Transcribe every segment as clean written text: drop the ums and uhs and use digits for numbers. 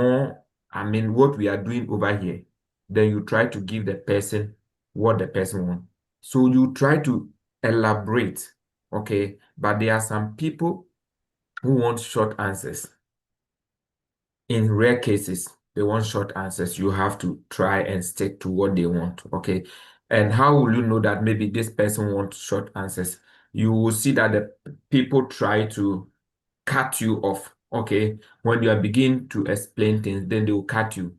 more, what we are doing over here, then you try to give the person what the person wants. So you try to elaborate, okay? But there are some people who want short answers. In rare cases, they want short answers. You have to try and stick to what they want, okay? And how will you know that maybe this person wants short answers? You will see that the people try to cut you off, okay? When you are beginning to explain things, then they will cut you,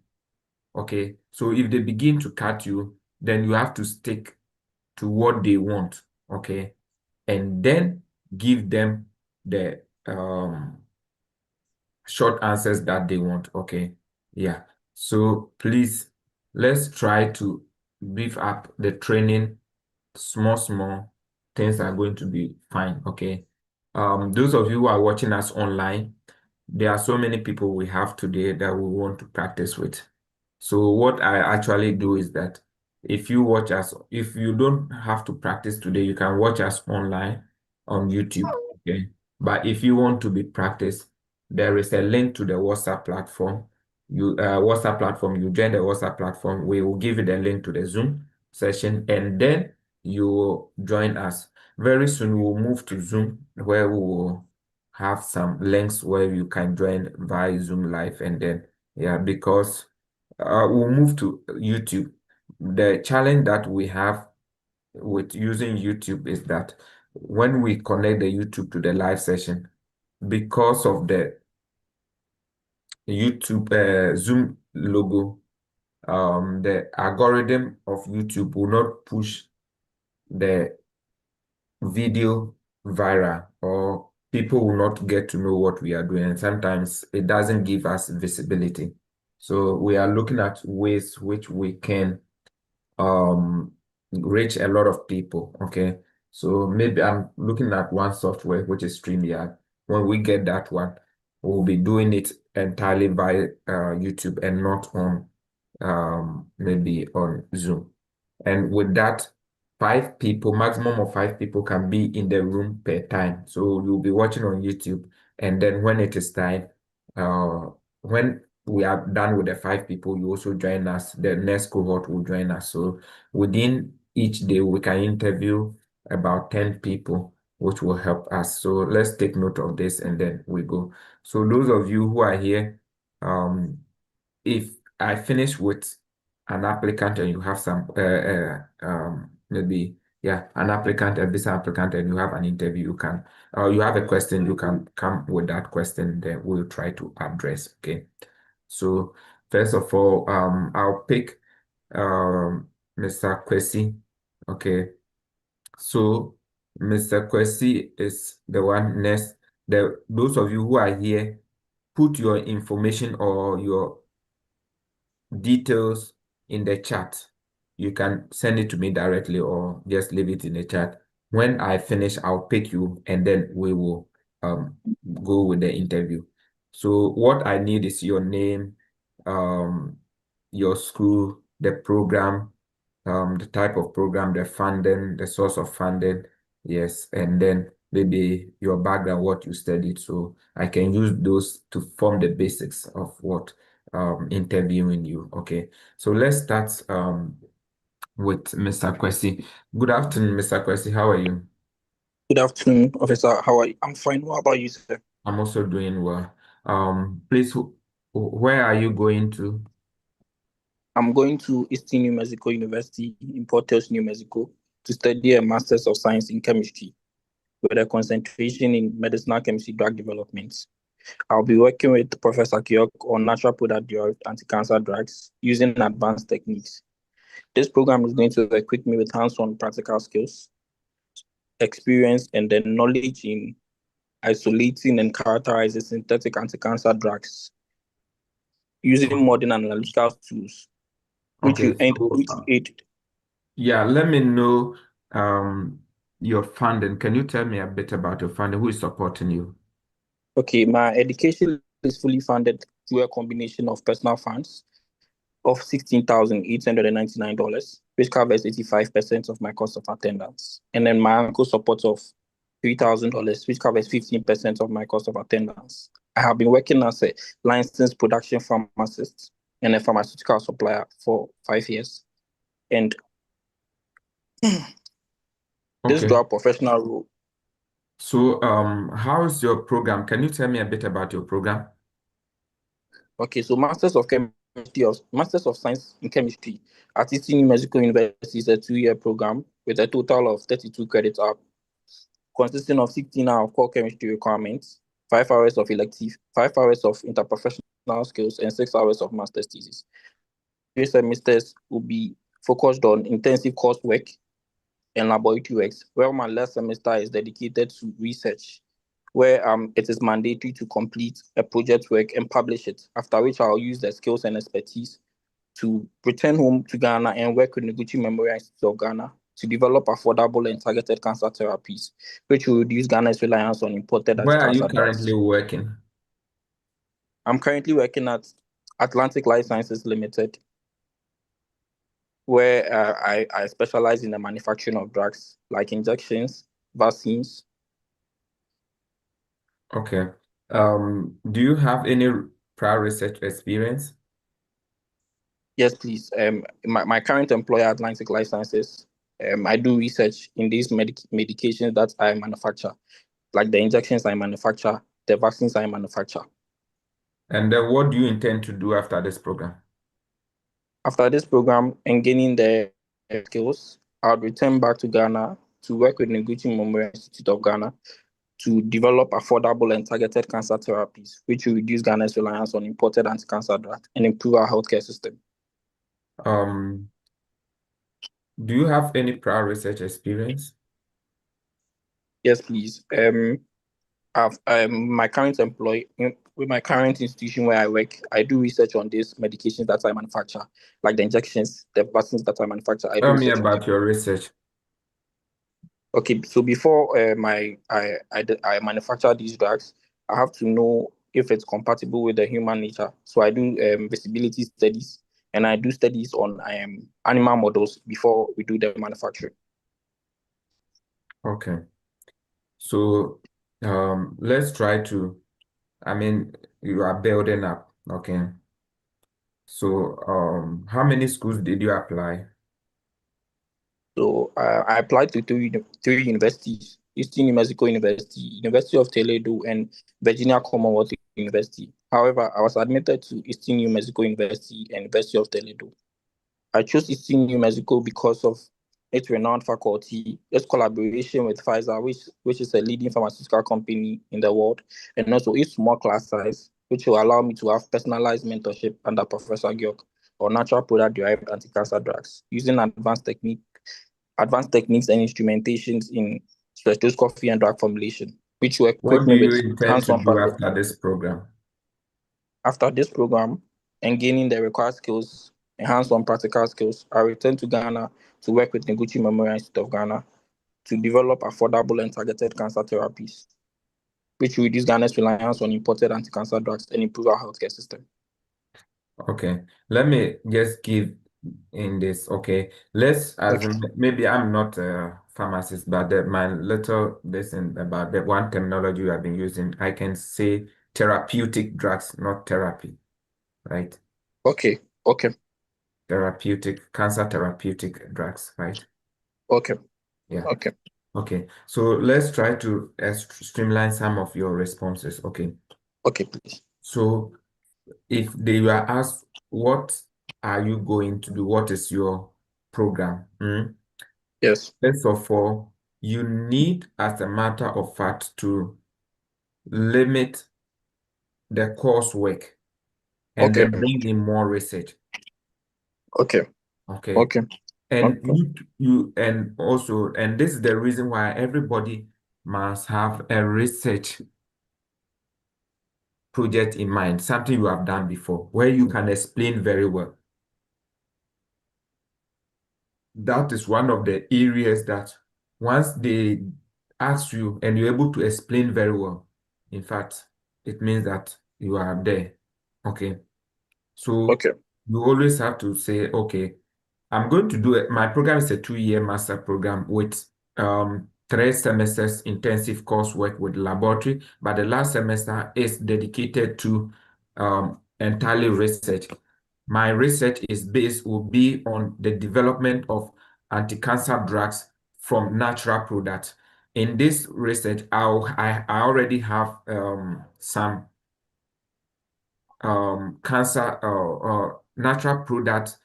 okay? So if they begin to cut you, then you have to stick to what they want, okay? And then give them the short answers that they want, okay? Yeah. So please, let's try to beef up the training. Small things are going to be fine, okay? Those of you who are watching us online, there are so many people we have today that we want to practice with. So what I actually do is that if you watch us, if you don't have to practice today, you can watch us online on YouTube, okay? But if you want to be practiced, there is a link to the WhatsApp platform. You join the WhatsApp platform. We will give you the link to the Zoom session, and then you will join us. Very soon we'll move to Zoom, where we will have some links where you can join via Zoom live, and then yeah, because we'll move to YouTube. The challenge that we have with using YouTube is that when we connect the YouTube to the live session, because of the YouTube Zoom logo, the algorithm of YouTube will not push the video viral, or people will not get to know what we are doing. And sometimes it doesn't give us visibility. So we are looking at ways which we can reach a lot of people. Okay. So maybe I'm looking at one software, which is StreamYard. When we get that one, we'll be doing it entirely by YouTube and not on maybe on Zoom. And with that, maximum of 5 people can be in the room per time. So you'll be watching on YouTube, and then when it is time, when we are done with the 5 people, you also join us. The next cohort will join us. So within each day, we can interview about 10 people, which will help us. So let's take note of this, and then we go. So those of you who are here, if I finish with an applicant and you have some maybe an applicant, a visa applicant, and you have an interview, you can you have a question, you can come with that question, then we'll try to address. Okay. So first of all, I'll pick Mr. Kwesi. Okay. So Mr. Kwesi is the one next. Those of you who are here, put your information or your details in the chat. You can send it to me directly or just leave it in the chat. When I finish, I'll pick you, and then we will go with the interview. So what I need is your name, your school, the program, the type of program, the funding, the source of funding, yes, and then maybe your background, what you studied. So I can use those to form the basics of what interviewing you. Okay, so let's start with Mr. Kwesi. Good afternoon, Mr. Kwesi. How are you? Good afternoon, Officer. How are you? I'm fine. What about you, sir? I'm also doing well. Please, where are you going to? I'm going to Eastern New Mexico University in Porter's, New Mexico, to study a Master's of Science in Chemistry with a concentration in medicinal chemistry drug development. I'll be working with Professor Kyok on natural product-derived anti-cancer drugs using advanced techniques. This program is going to equip me with hands-on practical skills, experience, and then knowledge in isolating and characterizing synthetic anti-cancer drugs using modern analytical tools, which Okay, will aid. so yeah, let me know your funding. Can you tell me a bit about your funding? Who is supporting you? Okay, my education is fully funded through a combination of personal funds of $16,899, which covers 85% of my cost of attendance, and then my uncle's support of $3,000, which covers 15% of my cost of attendance. I have been working as a licensed production pharmacist and a pharmaceutical supplier for 5 years. And this Okay. dual professional role. So, how is your program? Can you tell me a bit about your program? Okay, so Masters of Science in Chemistry at Eastern New Mexico University is a 2-year program with a total of 32 credits up, consisting of 16 hours of core chemistry requirements, 5 hours of elective, 5 hours of interprofessional skills, and 6 hours of master's thesis. 3 semesters will be focused on intensive coursework and laboratory works, while my last semester is dedicated to research, where it is mandatory to complete a project work and publish it, after which I'll use the skills and expertise to return home to Ghana and work with Noguchi Memorial Institute of Ghana to develop affordable and targeted cancer therapies, which will reduce Ghana's reliance on imported Where are you anti-cancer currently drugs. working? I'm currently working at Atlantic Life Sciences Limited, where I specialize in the manufacturing of drugs like injections, vaccines. Okay. Do you have any prior research experience? Yes, please. My current employer, Atlantic Life Sciences, I do research in these medications that I manufacture, like the injections I manufacture, the vaccines I manufacture. And then what do you intend to do after this program? After this program and gaining the skills, I'll return back to Ghana to work with Noguchi Memorial Institute of Ghana to develop affordable and targeted cancer therapies, which will reduce Ghana's reliance on imported anti-cancer drugs and improve our healthcare system. Um, do you have any prior research experience? Yes, please. I've my current employee with my current institution where I work, I do research on these medications that I manufacture, like the injections, the vaccines that I manufacture. I do Tell me research on them. about your research. Okay, so before I manufacture these drugs, I have to know if it's compatible with the human nature. So I do visibility studies and I do studies on animal models before we do the manufacturing. Okay. So, let's try to, I mean, you are building up. Okay. So, how many schools did you apply? So I applied to three universities: Eastern New Mexico University, University of Toledo, and Virginia Commonwealth University. However, I was admitted to Eastern New Mexico University and University of Toledo. I chose Eastern New Mexico because of its renowned faculty, its collaboration with Pfizer, which is a leading pharmaceutical company in the world, and also its small class size, which will allow me to have personalized mentorship under Professor Gyok on natural product-derived anti-cancer drugs using advanced techniques and instrumentations in spectroscopy and drug formulation, which will equip What do me you with intend to hands-on do practice. after this program? After this program and gaining the required skills and hands-on practical skills, I return to Ghana to work with Noguchi Memorial Institute of Ghana to develop affordable and targeted cancer therapies, which will reduce Ghana's reliance on imported anti-cancer drugs and improve our healthcare system. Okay, let me just give in this. Okay, let's Okay. assume maybe I'm not a pharmacist, but my little lesson about the one terminology you have been using, I can say therapeutic drugs, not therapy, right? Okay. Okay. Therapeutic, cancer therapeutic drugs, right? Okay. Yeah. Okay. Okay, so let's try to streamline some of your responses. Okay, Okay, please. so if they were asked, what are you going to do? What is your program? Yes. First of all, you need, as a matter of fact, to limit the coursework and Okay. then bring in more research. Okay. Okay. Okay. And Okay. and also, and this is the reason why everybody must have a research project in mind, something you have done before, where you can explain very well. That is one of the areas that once they ask you and you're able to explain very well, in fact, it means that you are there. Okay. So Okay. you always have to say, okay, I'm going to do it. My program is a 2-year master program with 3 semesters intensive coursework with laboratory, but the last semester is dedicated to entirely research. My research will be on the development of anti-cancer drugs from natural products. In this research, I already have some cancer natural products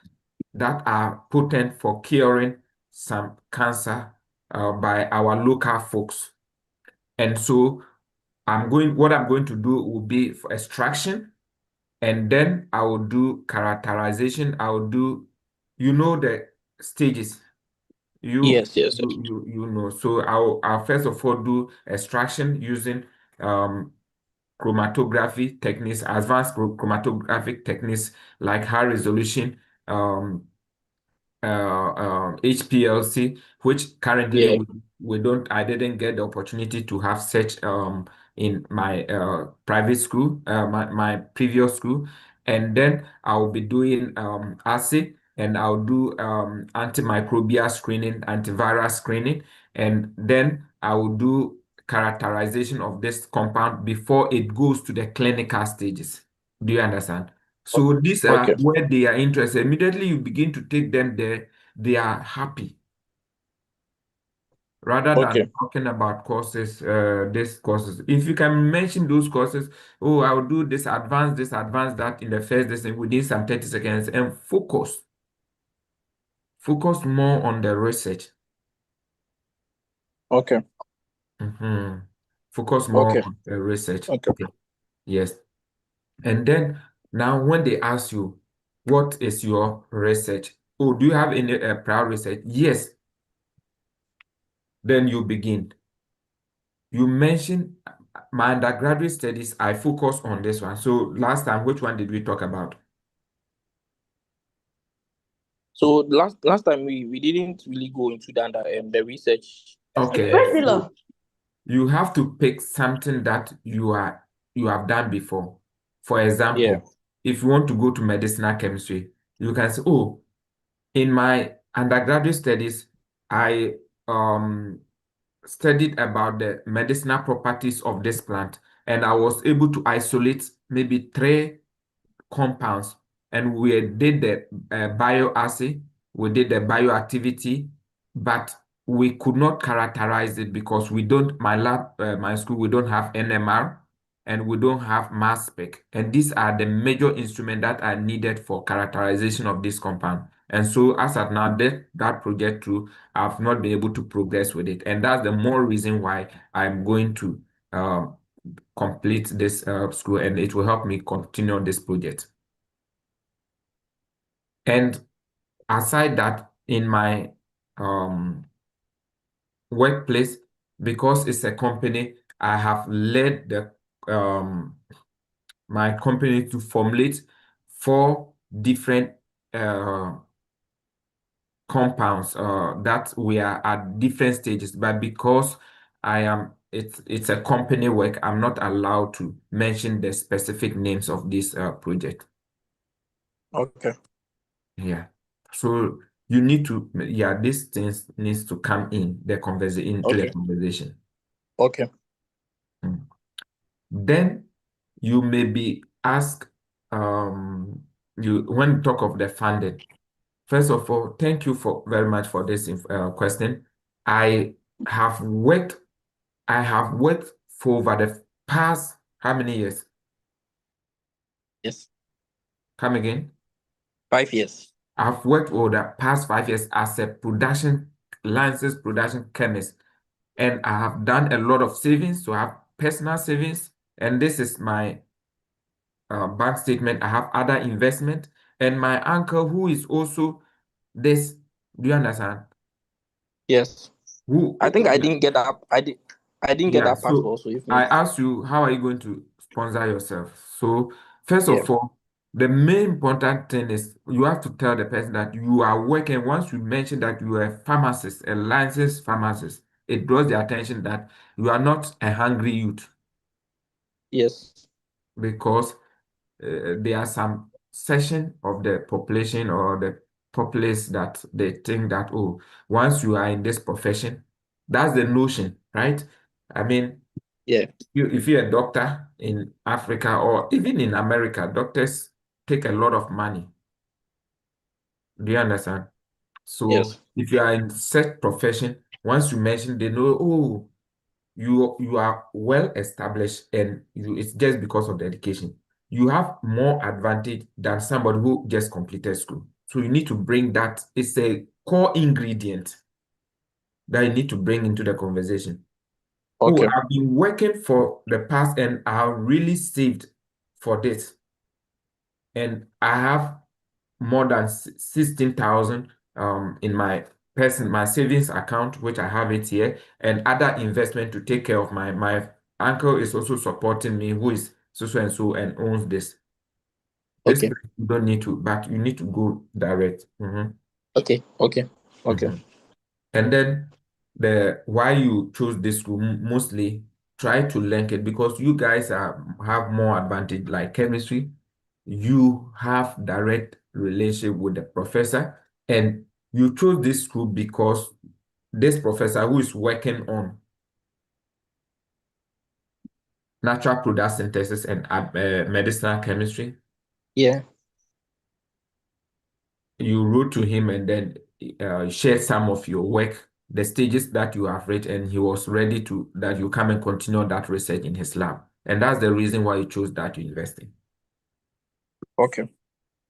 that are potent for curing some cancer by our local folks. And so what I'm going to do will be for extraction, and then I will do characterization. I will do, the stages. You, Yes, yes, yes. you know. So I'll first of all do extraction using um, chromatography techniques, advanced chromatographic techniques like high resolution um, HPLC, which currently Yeah. I didn't get the opportunity to have such in my private school, my previous school. And then I'll be doing assay, and I'll do antimicrobial screening, antiviral screening, and then I will do characterization of this compound before it goes to the clinical stages. Do you understand? So these are Okay. where they are interested. Immediately you begin to take them there, they are happy. Rather than Okay. talking about courses, these courses. If you can mention those courses, oh, I'll do this, advance that in the first lesson within some 30 seconds, and focus more on the research. Okay. Mhm. Focus more Okay. on the research. Okay. Okay. Yes. And then now when they ask you, what is your research? Oh, do you have any prior research? Yes. Then you begin. You mentioned my undergraduate studies, I focus on this one. So last time, which one did we talk about? So last time we didn't really go into the research. Okay. Road. So you have to pick something that you have done before. For Yeah. example, if you want to go to medicinal chemistry, you can say, oh, in my undergraduate studies, I studied about the medicinal properties of this plant, and I was able to isolate maybe 3 compounds, and we did the bioassay, we did the bioactivity, but we could not characterize it because we don't, my school, we don't have NMR and we don't have mass spec. And these are the major instruments that are needed for characterization of this compound. And so as at now, that project too, I've not been able to progress with it. And that's the more reason why I'm going to complete this school, and it will help me continue this project. And aside that, in my um, workplace, because it's a company, I have led the my company to formulate 4 different uh, compounds that we are at different stages. But because it's a company work, I'm not allowed to mention the specific names of this project. Okay. Yeah. So you need to, yeah, these things needs to come in the conversation, into the Okay. conversation. Okay. Mm. Then you may be asked, you when you talk of the funding. First of all, thank you for very much for this question. I have worked, I have worked for over the past how many years? Yes. Come again? 5 years. I've worked over the past 5 years as a licensed production chemist, and I have done a lot of savings. So I have personal savings, and this is my bank statement. I have other investment, and my uncle, who is also this. Do you understand? Yes. Who? I think I Yeah, didn't get that. I didn't get yeah. that part So also. If I me. asked you, how are you going to sponsor yourself? So first Yeah. of all, the main important thing is you have to tell the person that you are working. Once you mention that you are a pharmacist, a licensed pharmacist, it draws the attention that you are not a hungry youth, Yes. because there are some section of the population or the populace that they think that, oh, once you are in this profession, That's the notion, right? I mean, Yeah. if you're a doctor in Africa or even in America, doctors take a lot of money. Do you understand? So Yes. if you are in such profession, once you mention, they know, oh, you are well established and it's just because of the education. You have more advantage than somebody who just completed school. So you need to bring that. It's a core ingredient that you need to bring into the conversation. Oh, Okay. I've been working for the past and I have really saved for this. And I have more than 16,000 in my savings account, which I have it here, and other investment to take care of my uncle is also supporting me, who is so and so and owns this. This Okay. place you don't need to, but you need to go direct. Okay. Okay. Okay. Mhm. And then the why you chose this school mostly try to link it because you guys have more advantage like chemistry. You have direct relationship with the professor, and you chose this school because this professor who is working on natural product synthesis and medicinal chemistry, Yeah. you wrote to him and then shared some of your work, the stages that you have read, and he was ready to that you come and continue that research in his lab. And that's the reason why you chose that university. Okay.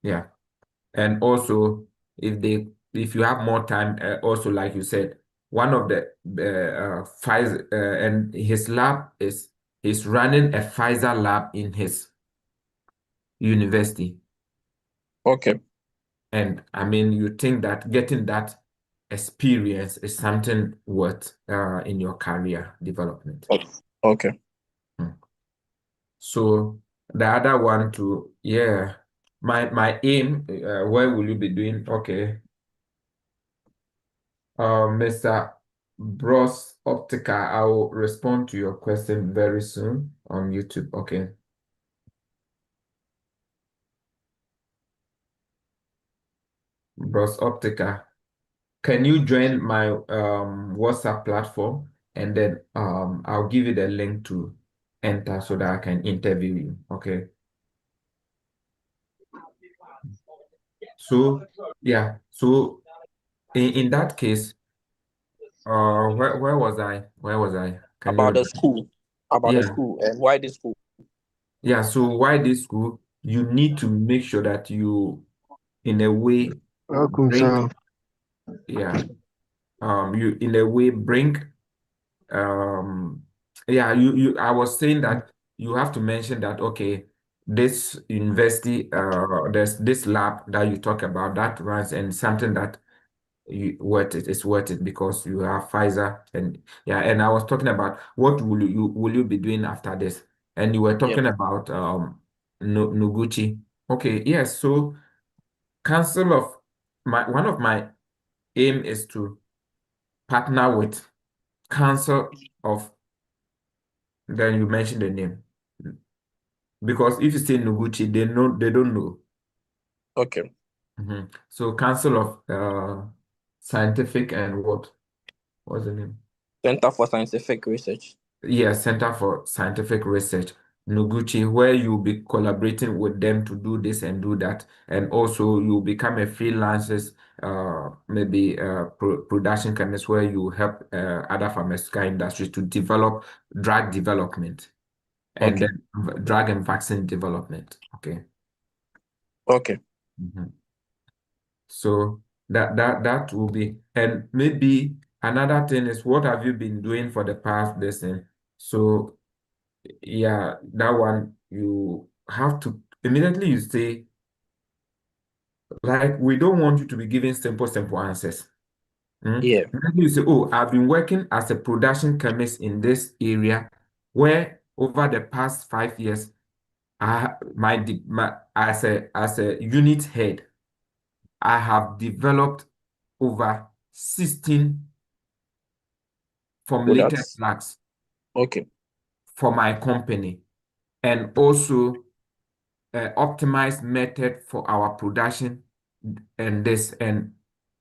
Yeah. And also, if you have more time, also like you said, one of the Pfizer and his lab is he's running a Pfizer lab in his university. Okay. And I mean, you think that getting that experience is something worth in your career development. Okay. Hmm. So the other one too, yeah, my aim, where will you be doing? Okay, Mr. Bros Optica, I will respond to your question very soon on YouTube. Okay, Bros Optica. Can you join my WhatsApp platform and then I'll give you the link to enter so that I can interview you. Okay. So yeah. So in that case, where was I? Where was I? Can you About the remember? school. About the Yeah. school and why the school. Yeah. So why this school? You need to make sure that you in a way Welcome, bring sir. yeah you in a way bring um yeah you I was saying that you have to mention that okay this university there's this lab that you talk about that runs and something that you worth it is worth it because you have Pfizer and yeah and I was talking about what will you be doing after this and you were Yeah. talking about Noguchi. Okay, yes, so council of my one of my aim is to partner with council of then you mention the name. Because if you say Noguchi, they don't know. Okay. So Council of Scientific and what? What's the name? Center for Scientific Research. Yeah, Center for Scientific Research, Noguchi, where you'll be collaborating with them to do this and do that. And also you'll become a freelancer, maybe production chemist where you help other pharmaceutical industries to develop drug development and Okay. then drug and vaccine development. Okay. Okay. Mhm. So that will be, and maybe another thing is what have you been doing for the past lesson? So yeah, that one you have to immediately you say, like, we don't want you to be giving simple answers. Yeah. Immediately you say, oh, I've been working as a production chemist in this area where over the past 5 years, my as a unit head, I have developed over 16 So formulated that's drugs okay. for my company and also optimized method for our production and this and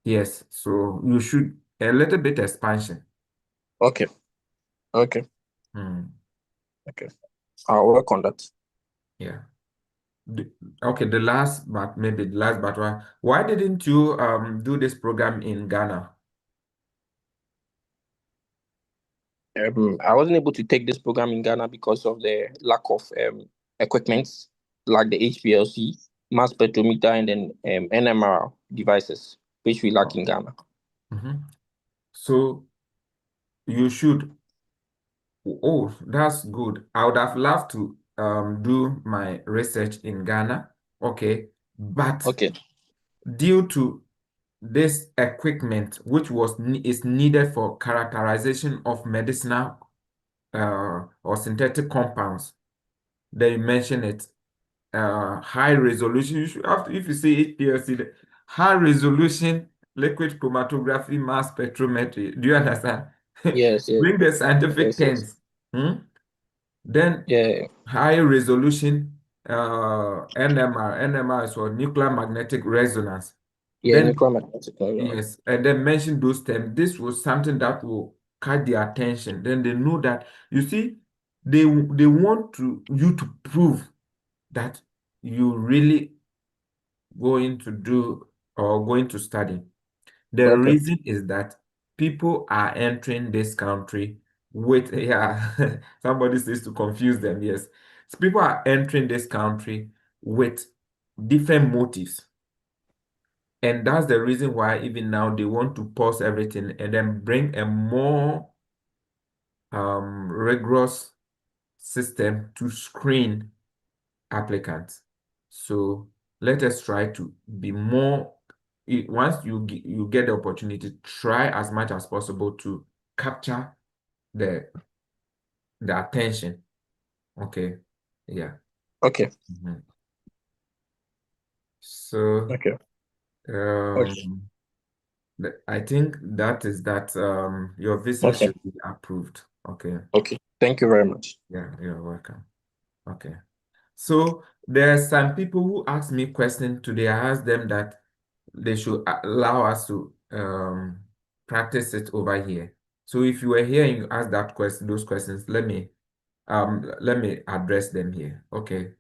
yes, so you should a little bit expansion. Okay. Okay. Hmm. Okay. I'll work on that. Yeah. Okay, the last, but maybe the last but one. Why didn't you do this program in Ghana? I wasn't able to take this program in Ghana because of the lack of equipment, like the HPLC, mass spectrometer, and then NMR devices, which we lack in Ghana. Mhm. So you should. Oh, that's good. I would have loved to do my research in Ghana. Okay, but Okay. due to this equipment, which is needed for characterization of medicinal or synthetic compounds, they mention it. High resolution. You should have to, if you see HPLC, high resolution liquid chromatography mass spectrometry. Do you understand? Yes. Yes. Bring the scientific Yes. Yes. terms. Hmm? Then Yeah. high resolution NMR is for nuclear magnetic resonance. Yeah. Then Nuclear magnetic. yes, and then mention those terms. This was something that will catch their attention. Then they know that you see, they want you to prove that you really going to do or going to study. The Okay. reason is that people are entering this country with, yeah, somebody says to confuse them, yes. So people are entering this country with different motives. And that's the reason why even now they want to pause everything and then bring a more rigorous system to screen applicants. So let us try to be more, once you get the opportunity, try as much as possible to capture the attention. Okay. Yeah. Okay. Mhm. So Okay. Okay. um I think that is that your visa Okay. should be approved. Okay. Okay. Thank you very much. Yeah, you're welcome. Okay. So there are some people who ask me questions today. I asked them that they should allow us to practice it over here. So if you were here and you asked those questions, let me address them here. Okay.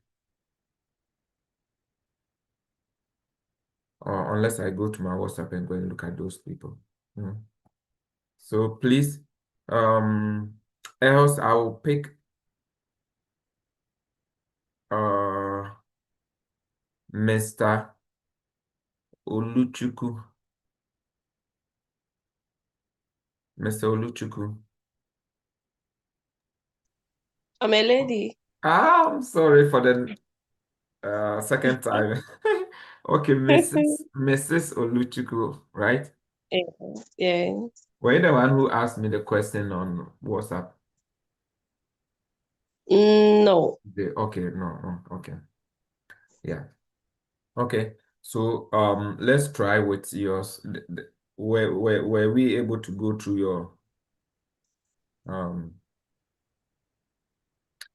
Or unless I go to my WhatsApp and go and look at those people. Mm. So please, um, else I will pick Mr. Oluchuku. Mr. Oluchuku. I'm a lady. I'm sorry for the second time. Okay, Mrs. Oluchuku, right? Yeah. Yeah. Were you the one who asked me the question on WhatsApp? No. Okay, no, no, okay. Yeah. Okay. So let's try with yours. Were we able to go through your um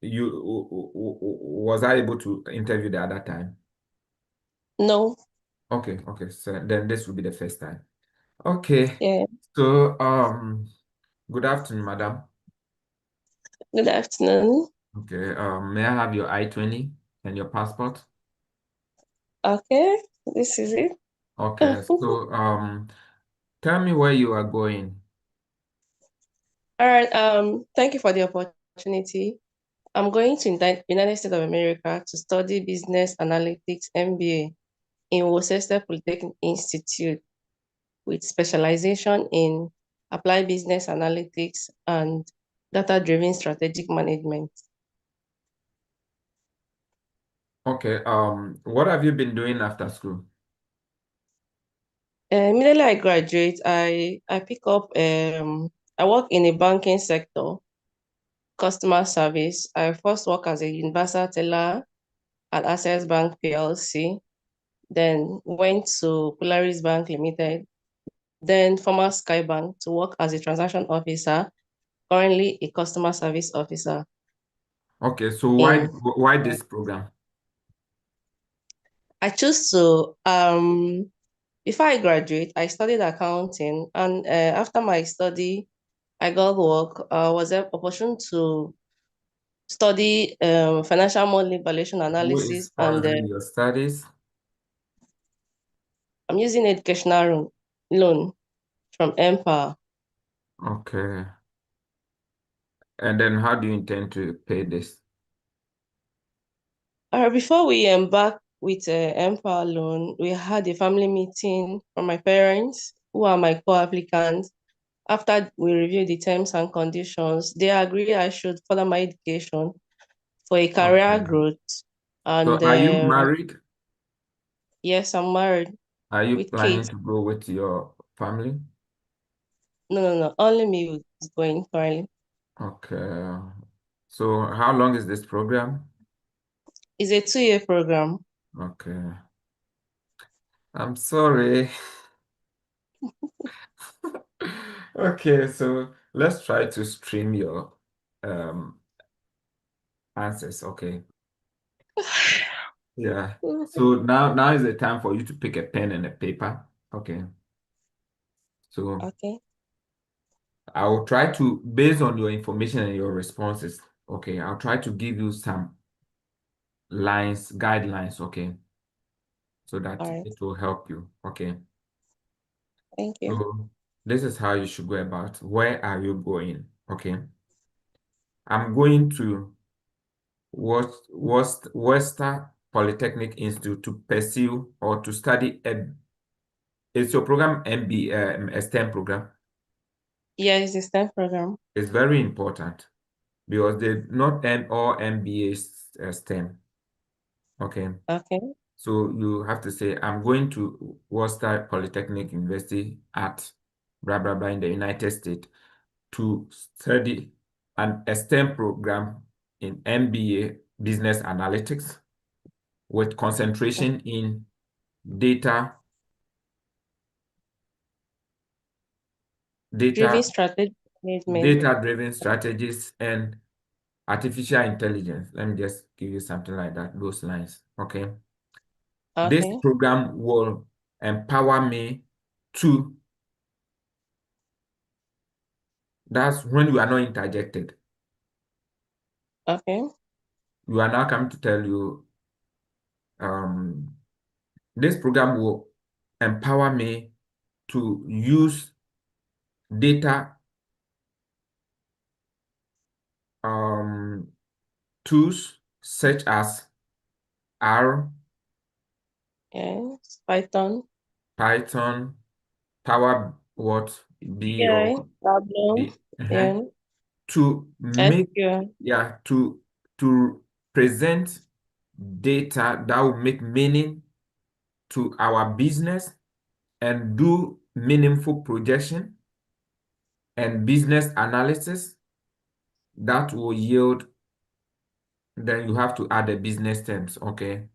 was I able to interview the other time? No. Okay, okay. So then this will be the first time. Okay. Yeah. So good afternoon, madam. Good afternoon. Okay. May I have your I-20 and your passport? Okay. This is it. Okay. So tell me where you are going. All right. Thank you for the opportunity. I'm going to United States of America to study business analytics MBA in Worcester Polytechnic Institute with specialization in applied business analytics and data-driven strategic management. Okay. What have you been doing after school? Immediately I graduate, I pick up I work in a banking sector, customer service. I first work as a universal teller at Access Bank PLC, then went to Polaris Bank Limited, then former Skybank to work as a transaction officer, currently a customer service officer. Okay. So In why this program? I choose to before I graduate, I studied accounting, and after my study, I got work. I was opportunity to study financial modeling, valuation Who is analysis, and sponsoring your studies? I'm using educational loan from Empower. Okay. And then how do you intend to pay this? Before we embark with Empower loan, we had a family meeting from my parents, who are my co-applicants. After we reviewed the terms and conditions, they agree I should further my education for a career Okay. growth. So And are you married? yes, I'm married Are you with planning kids. to go with your family? No. Only me is going currently. Okay. So how long is this program? It's a 2-year program. Okay. I'm sorry. Okay, so let's try to stream your um answers. Okay. Yeah. So now is the time for you to pick a pen and a paper. Okay. So Okay. I will try to, based on your information and your responses, okay, I'll try to give you some lines, guidelines, okay, so that All right. it will help you. Okay. Thank you. So this is how you should go about. Where are you going? Okay. I'm going to Worcester Polytechnic Institute to pursue or to study it's your program MB a STEM program. Yeah, it's a STEM program. It's very important because they not all MBAs STEM. Okay. Okay. So you have to say, I'm going to Worcester Polytechnic University at blah blah blah in the United States to study a STEM program in MBA Business Analytics with concentration in data, Driven data, strategy management. data-driven strategies and artificial intelligence. Let me just give you something like that, those lines. Okay. This Okay. program will empower me to, that's when you are not interjected. Okay. You are now coming to tell you, this program will empower me to use data tools such as R, Yes. Python. Python, Power what B Yeah. or Tableau. B, Yeah. to make, SQL. yeah, to present data that will make meaning to our business and do meaningful projection and business analysis that will yield, then you have to add the business terms, okay?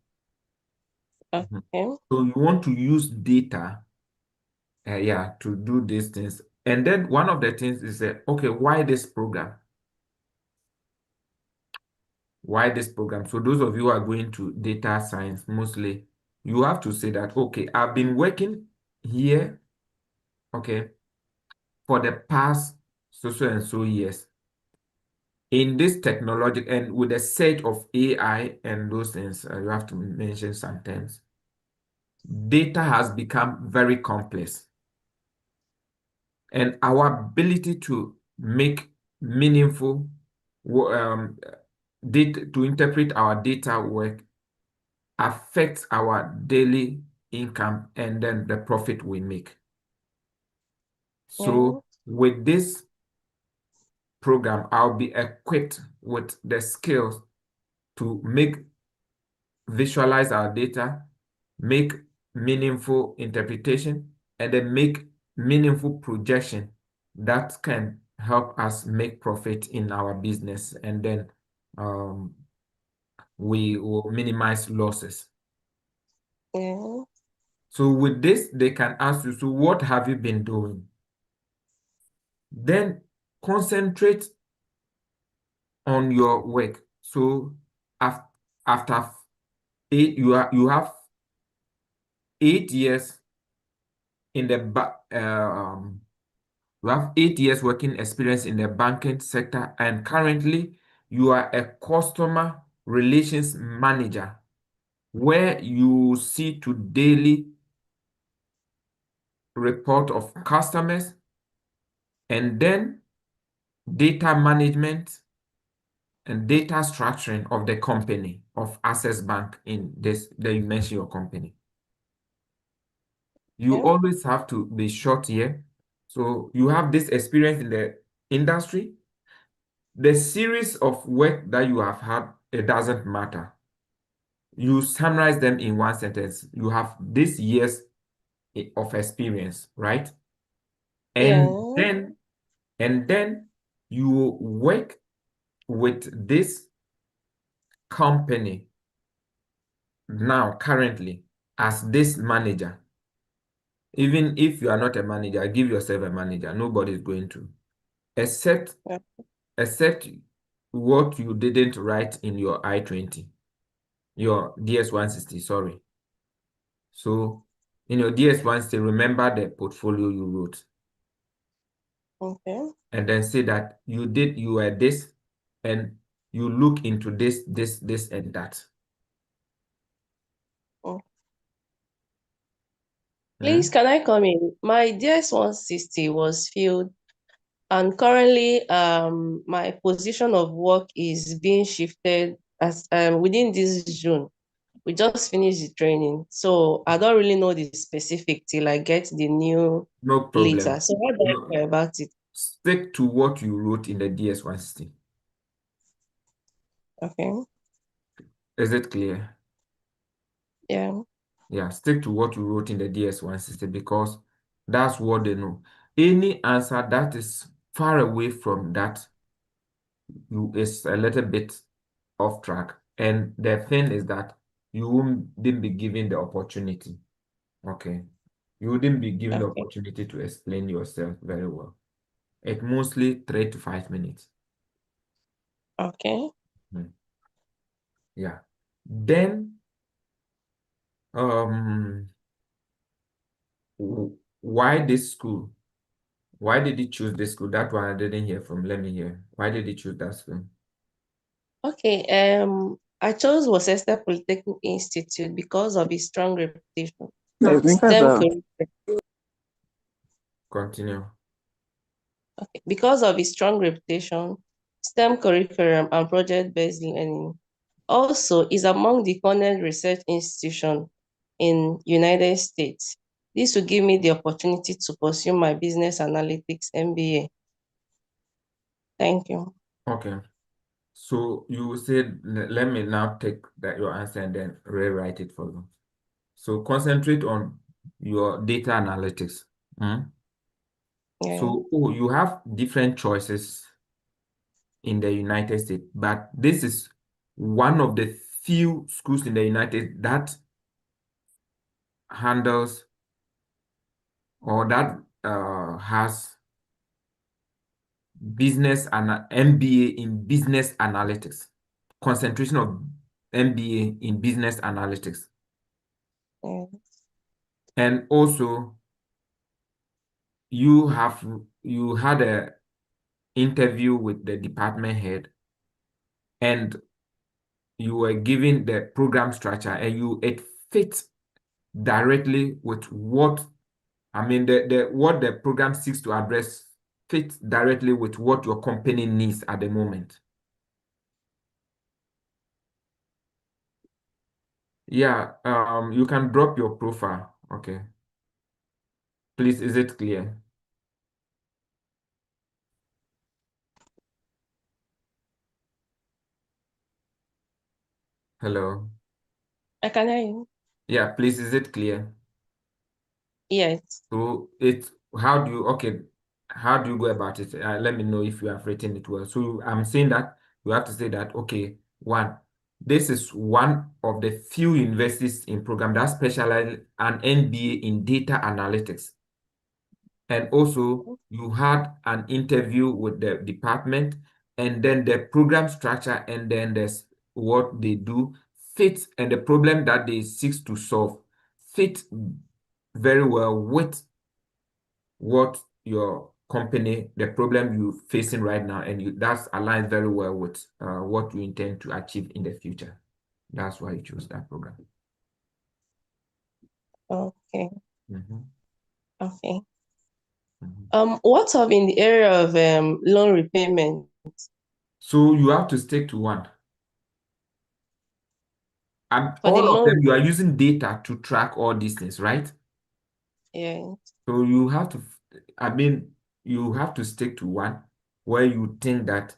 Mhm. Okay. So you want to use data, yeah, to do these things. And then one of the things is that, okay, why this program? Why this program? So those of you who are going to data science, mostly, you have to say that, okay, I've been working here, okay, for the past so and so years in this technology and with the surge of AI and those things, you have to mention sometimes. Data has become very complex, and our ability to make meaningful data, to interpret our data work affects our daily income and then the profit we make. Yeah. So with this program, I'll be equipped with the skills to visualize our data, make meaningful interpretation, and then make meaningful projection that can help us make profit in our business, and then we will minimize losses. Yeah. So with this, they can ask you, so what have you been doing? Then concentrate on your work. So after you have 8 years in the You have 8 years working experience in the banking sector, and currently you are a customer relations manager where you see to daily report of customers and then data management and data structuring of the company of Access Bank in this, that you mention your company. You Yeah. always have to be short here. So you have this experience in the industry. The series of work that you have had, it doesn't matter. You summarize them in one sentence. You have this years of experience, right? And Yeah. then you work with this company now currently as this manager. Even if you are not a manager, give yourself a manager. Nobody is going to, except Yeah. except what you didn't write in your I-20, your DS-160, sorry. So in your DS-160, remember the portfolio you wrote. Okay. And then say that you were this, and you look into this, and that. Mm. Hmm? Please, can I come in? My DS-160 was filled, and currently, my position of work is being shifted as within this June. We just finished the training, so I don't really know the specific till I get the new No later. problem. So what do I No, care about it? stick to what you wrote in the DS-160. Okay. Is it clear? Yeah. Yeah, stick to what you wrote in the DS-160 because that's what they know. Any answer that is far away from that is a little bit off track. And the thing is that you won't be given the opportunity. Okay. You wouldn't be given the Okay. opportunity to explain yourself very well. It mostly 3 to 5 minutes. Okay. Hmm. Yeah. Then why this school? Why did you choose this school? That one I didn't hear from. Let me hear. Why did you choose that school? Okay. I chose Worcester Polytechnic Institute because of its strong reputation. STEM curriculum. Continue. Okay. Because of its strong reputation, STEM curriculum and project-based learning. Also, is among the cornered research institution in United States. This will give me the opportunity to pursue my business analytics MBA. Thank you. Okay. So you said, let me now take your answer and then rewrite it for you. So concentrate on your data analytics. Hmm? Yeah. So you have different choices in the United States, but this is one of the few schools in the United that handles or that has business and MBA in business analytics, concentration of MBA in business analytics. Yeah. And also you had a interview with the department head and you were given the program structure and it fits directly with what what the program seeks to address fits directly with what your company needs at the moment. Yeah, you can drop your profile. Okay. Please, is it clear? Hello. I can hear you. Yeah, please, is it clear? Yes. So how do you go about it? Let me know if you have written it well. So I'm saying that you have to say that, okay, one, this is one of the few universities in program that specialize an MBA in data analytics. And also you had an interview with the department and then the program structure and then there's what they do fits and the problem that they seek to solve fit very well with what your company, the problem you're facing right now, and that's aligned very well with what you intend to achieve in the future. That's why you choose that program. Okay. Mm-hmm. Okay. Mm-hmm. What of in the area of loan repayment? So you have to stick to one. And For the all of them, loan, you are using data to track all these things, right? yeah. So you have to, I mean, you have to stick to one where you think that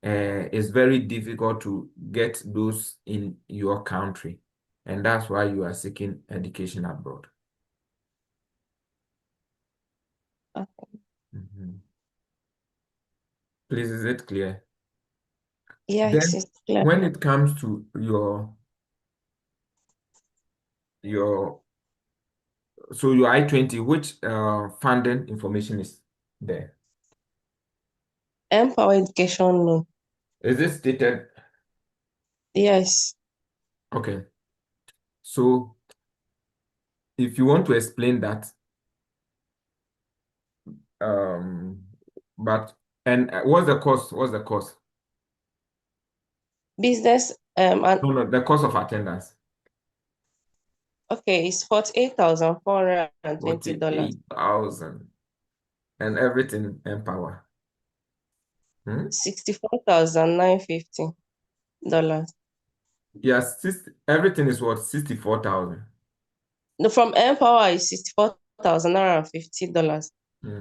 it's very difficult to get those in your country. And that's why you are seeking education abroad. Okay. Mhm. Please, is it clear? Yes, Then it's clear. when it comes to your so your I-20, which funding information is there? Empower education loan. Is it stated? Yes. Okay. So if you want to explain that, um, but and what's the cost? What's the cost? Business and No, the cost of attendance. okay, it's $48,420. 48,000 and everything Empower. 64,950. Yes, everything is what 64,000. No, from Empower is $64,950.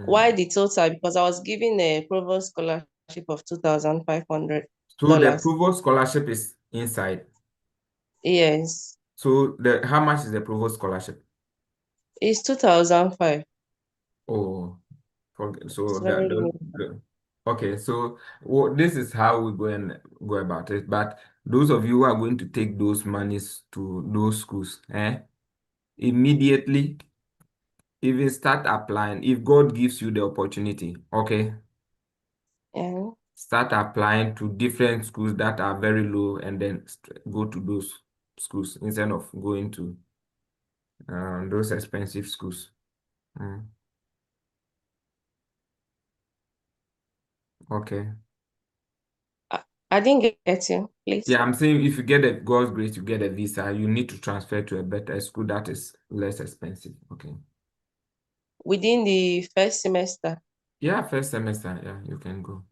Why the total? Because I was given a provost scholarship of So the $2,500. Provost scholarship is inside. Yes, So how much is the Provost scholarship? it's 2005. Oh, It's so very low. okay. So this is how we go about it. But those of you who are going to take those monies to those schools, immediately, even start applying. If God gives you the opportunity, okay, Yeah. start applying to different schools that are very low, and then go to those schools instead of going to those expensive schools. Okay. I didn't get you, please. Yeah, I'm saying if you get a God's grace, you get a visa, you need to transfer to a better school that is less expensive. Okay. Within the first semester. Yeah, first semester, yeah, you can go.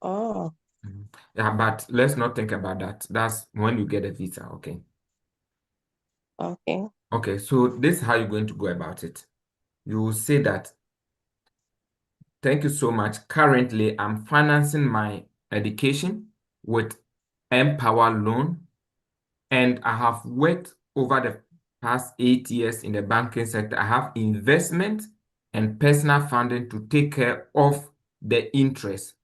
Oh, Yeah, but let's not think about that. That's when you get a visa, okay? okay. Okay, so this is how you're going to go about it. You will say that, thank you so much. Currently, I'm financing my education with Empower loan, and I have worked over the past 8 years in the banking sector. I have investment and personal funding to take care of the interest,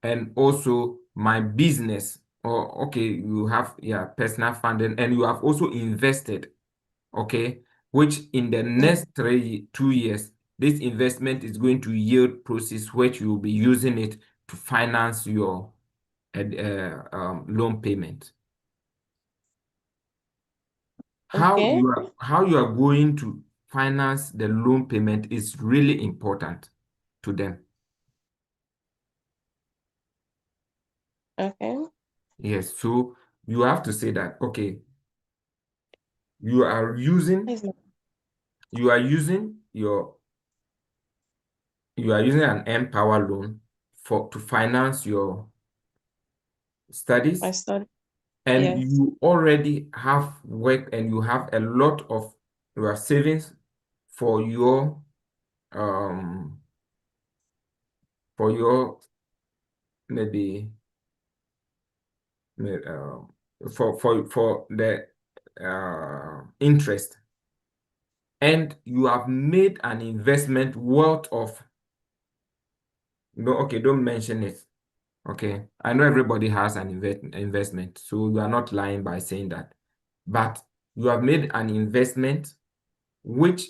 and also my business. Or okay, you have personal funding, and you have also invested, okay, which in the next 2 years, this investment is going to yield proceeds, which you will be using it to finance your loan payment. Okay. How you are going to finance the loan payment is really important to them. Okay. Yes, so you have to say that, okay, you are using Yes, ma'am. you are using an Empower loan to finance your I studies, study. and Yes. you already have work, and you have a lot of your savings for your um for your maybe for the interest, and you have made an investment worth of, no, okay, don't mention it. Okay, I know everybody has an investment, so you are not lying by saying that, but you have made an investment which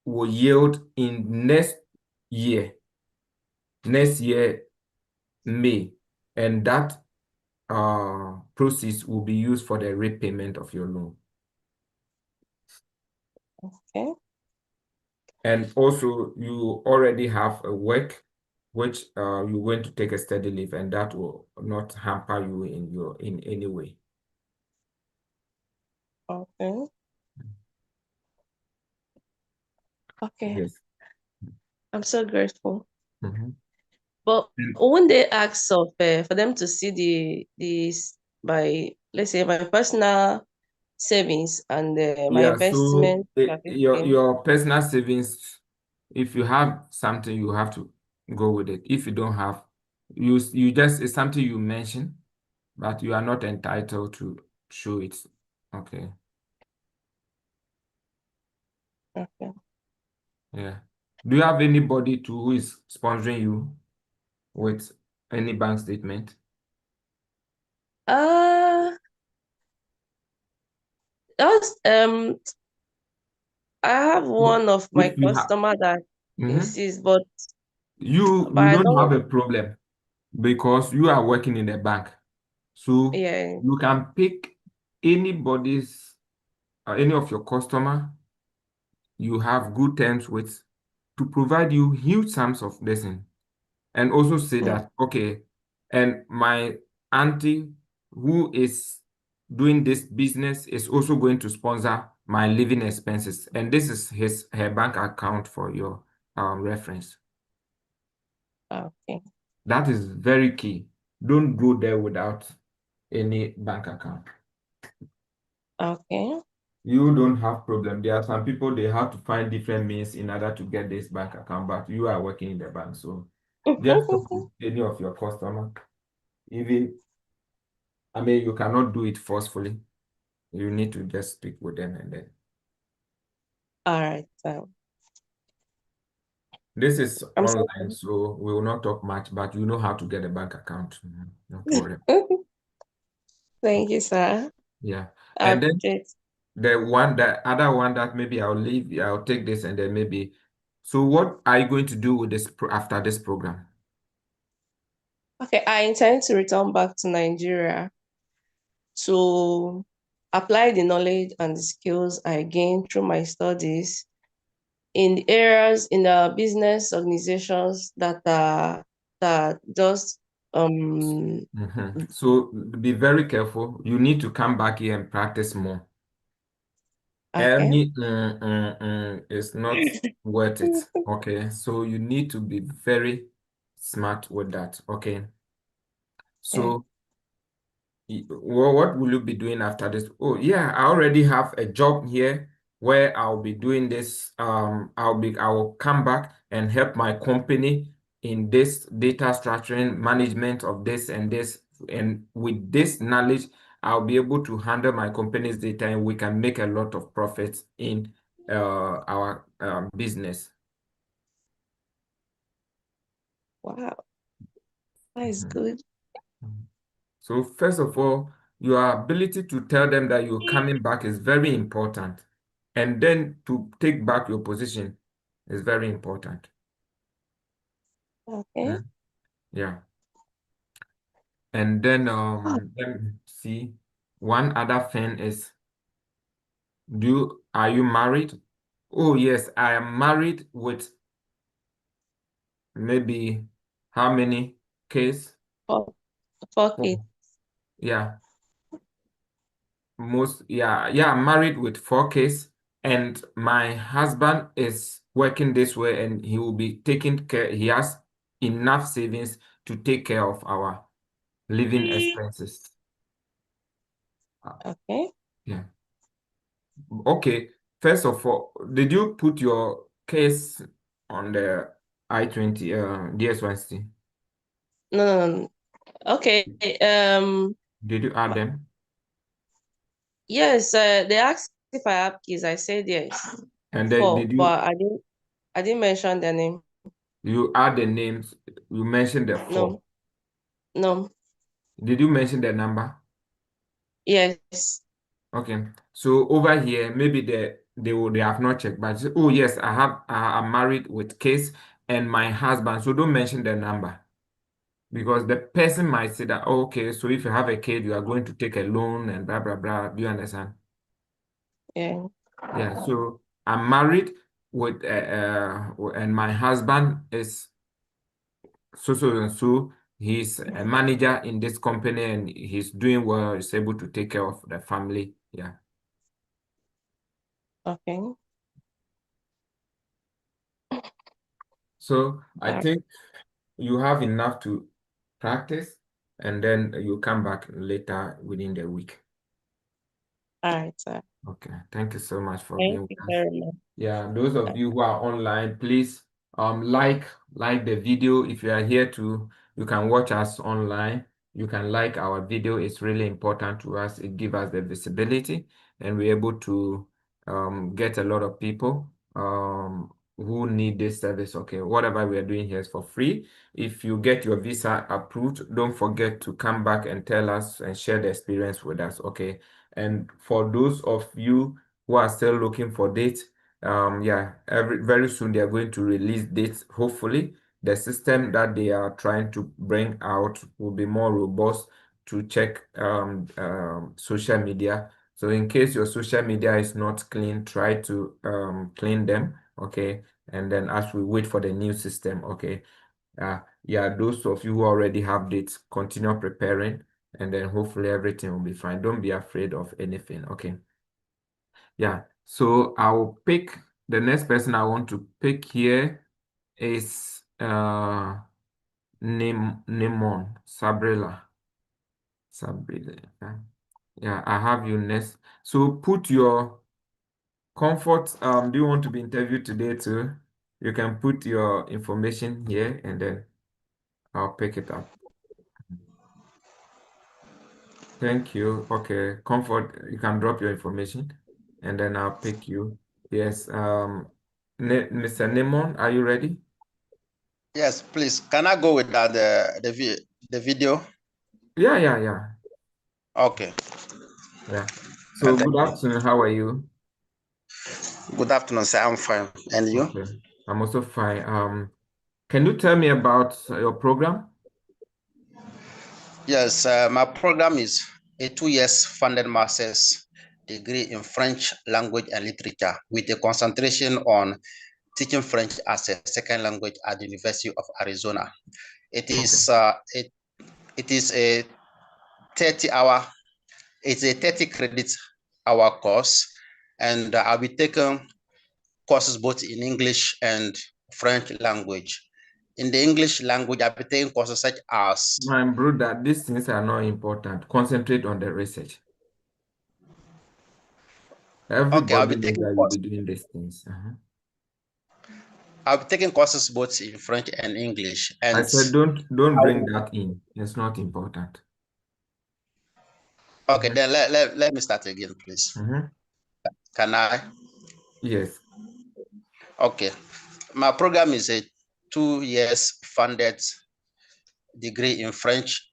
will yield in year next year May, and that proceeds will be used for the repayment of your loan. Okay. And also you already have a work which you're going to take a study leave, and that will not hamper you in any way. Okay. Okay. Yes. I'm so grateful. Mhm. But And wouldn't they ask of for them to see my, let's say, my personal savings and my yeah, so investment certificate? your personal savings, if you have something, you have to go with it. If you don't have, you just, it's something you mention, but you are not entitled to show it. Okay. Okay. Yeah. Do you have anybody who is sponsoring you with any bank statement? Uh that's I have No. one of my If you have, customer that Mhm. insists, but You I don't have don't. a problem because you are working in a bank. So Yeah. you can pick anybody's, any of your customer you have good terms with to provide you huge sums of blessing, and also say Mm. that, okay, and my auntie who is doing this business is also going to sponsor my living expenses, and this is her bank account for your reference. Okay. That is very key. Don't go there without any bank account. Okay. You don't have problem. There are some people, they have to find different means in order to get this bank account, but you are working in the bank. So just talk with any of your customer. Even, I mean, you cannot do it forcefully. You need to just speak with them, and then All right. this is I'm so online, so we will not talk much, but you know how to get a bank account. No problem. Thank you, sir. Yeah. I And then appreciate. the other one that maybe I'll leave, I'll take this and then maybe. So what are you going to do with this after this program? Okay, I intend to return back to Nigeria to apply the knowledge and the skills I gained through my studies in the areas in the business organizations that just So be very careful. You need to come back here and practice more. okay. Any is not worth it. Okay. So you need to be very smart with that. Okay. Yeah. So well, what will you be doing after this? Oh, yeah, I already have a job here where I'll be doing this. I will come back and help my company in this data structuring management of this and this. And with this knowledge, I'll be able to handle my company's data, and we can make a lot of profits in our business. Wow, that is Mhm. good. So first of all, your ability to tell them that you're coming back is very important. And then to take back your position is very important. Okay. Mm, yeah. And then Oh, let me see. One other thing is, are you married? Oh yes, I am married with maybe how many kids? four, four kids. Oh, yeah. I'm married with 4 kids, and my husband is working this way, and he will be taking care. He has enough savings to take care of our living expenses. Okay. Yeah. Okay. First of all, did you put your case on the I-20 DS1C? No, no, no, no. Okay. Did you add them? Yes, they asked if I have kids. I said yes. And then Four, did you but I didn't mention their name. you add the names? You mentioned the four. No, no. Did you mention the number? Yes. Okay, so over here, maybe they have not checked, but say, oh yes, I'm married with kids and my husband. So don't mention the number because the person might say that, oh, okay, so if you have a kid, you are going to take a loan and blah blah blah. Do you understand? Yeah. Yeah. So I'm married with and my husband is so and so. He's a manager in this company and he's doing well. He's able to take care of the family. Yeah. Okay. So I All think you have enough to practice, and then you come back later within the week. right, sir. Okay. Thank you so much for Thank being you with us. very much. Yeah, those of you who are online, please like the video. If you are here you can watch us online. You can like our video. It's really important to us. It gives us the visibility, and we're able to get a lot of people who need this service. Okay, whatever we are doing here is for free. If you get your visa approved, don't forget to come back and tell us and share the experience with us. Okay, and for those of you who are still looking for dates, yeah, very soon they are going to release dates. Hopefully the system that they are trying to bring out will be more robust to check social media. So in case your social media is not clean, try to clean them. Okay, and then as we wait for the new system. Okay, yeah, those of you who already have dates, continue preparing, and then hopefully everything will be fine. Don't be afraid of anything. Okay. Yeah, so I'll pick the next person I want to pick here is Nemon Sabrilla. Sabrilla. Yeah, I have you next. So put your comfort. Do you want to be interviewed today too? You can put your information here and then I'll pick it up. Thank you. Okay, comfort, you can drop your information and then I'll pick you. Yes, Mr. Nemon, are you ready? Yes, please. Can I go with that the video? Yeah. Okay. Yeah. So Thank good you. afternoon. How are you? Good afternoon, sir. I'm fine. And you? Okay. I'm also fine. Can you tell me about your program? Yes, my program is a 2 years funded master's degree in French language and literature with a concentration on teaching French as a second language at the University of Arizona. It is it is a 30-hour, it's a 30 credit hour course, and I'll be taking courses both in English and French language. In the English language, I'll be taking courses such as My brother, these things are not important. Concentrate on the research. okay, I'll Everybody be knows taking that you'll be courses. doing these things. I'll be taking courses both in French and English. I And said don't bring that in. It's not important. okay, then let me start again, please. Can I? Yes. Okay. My program is a 2 years funded degree in French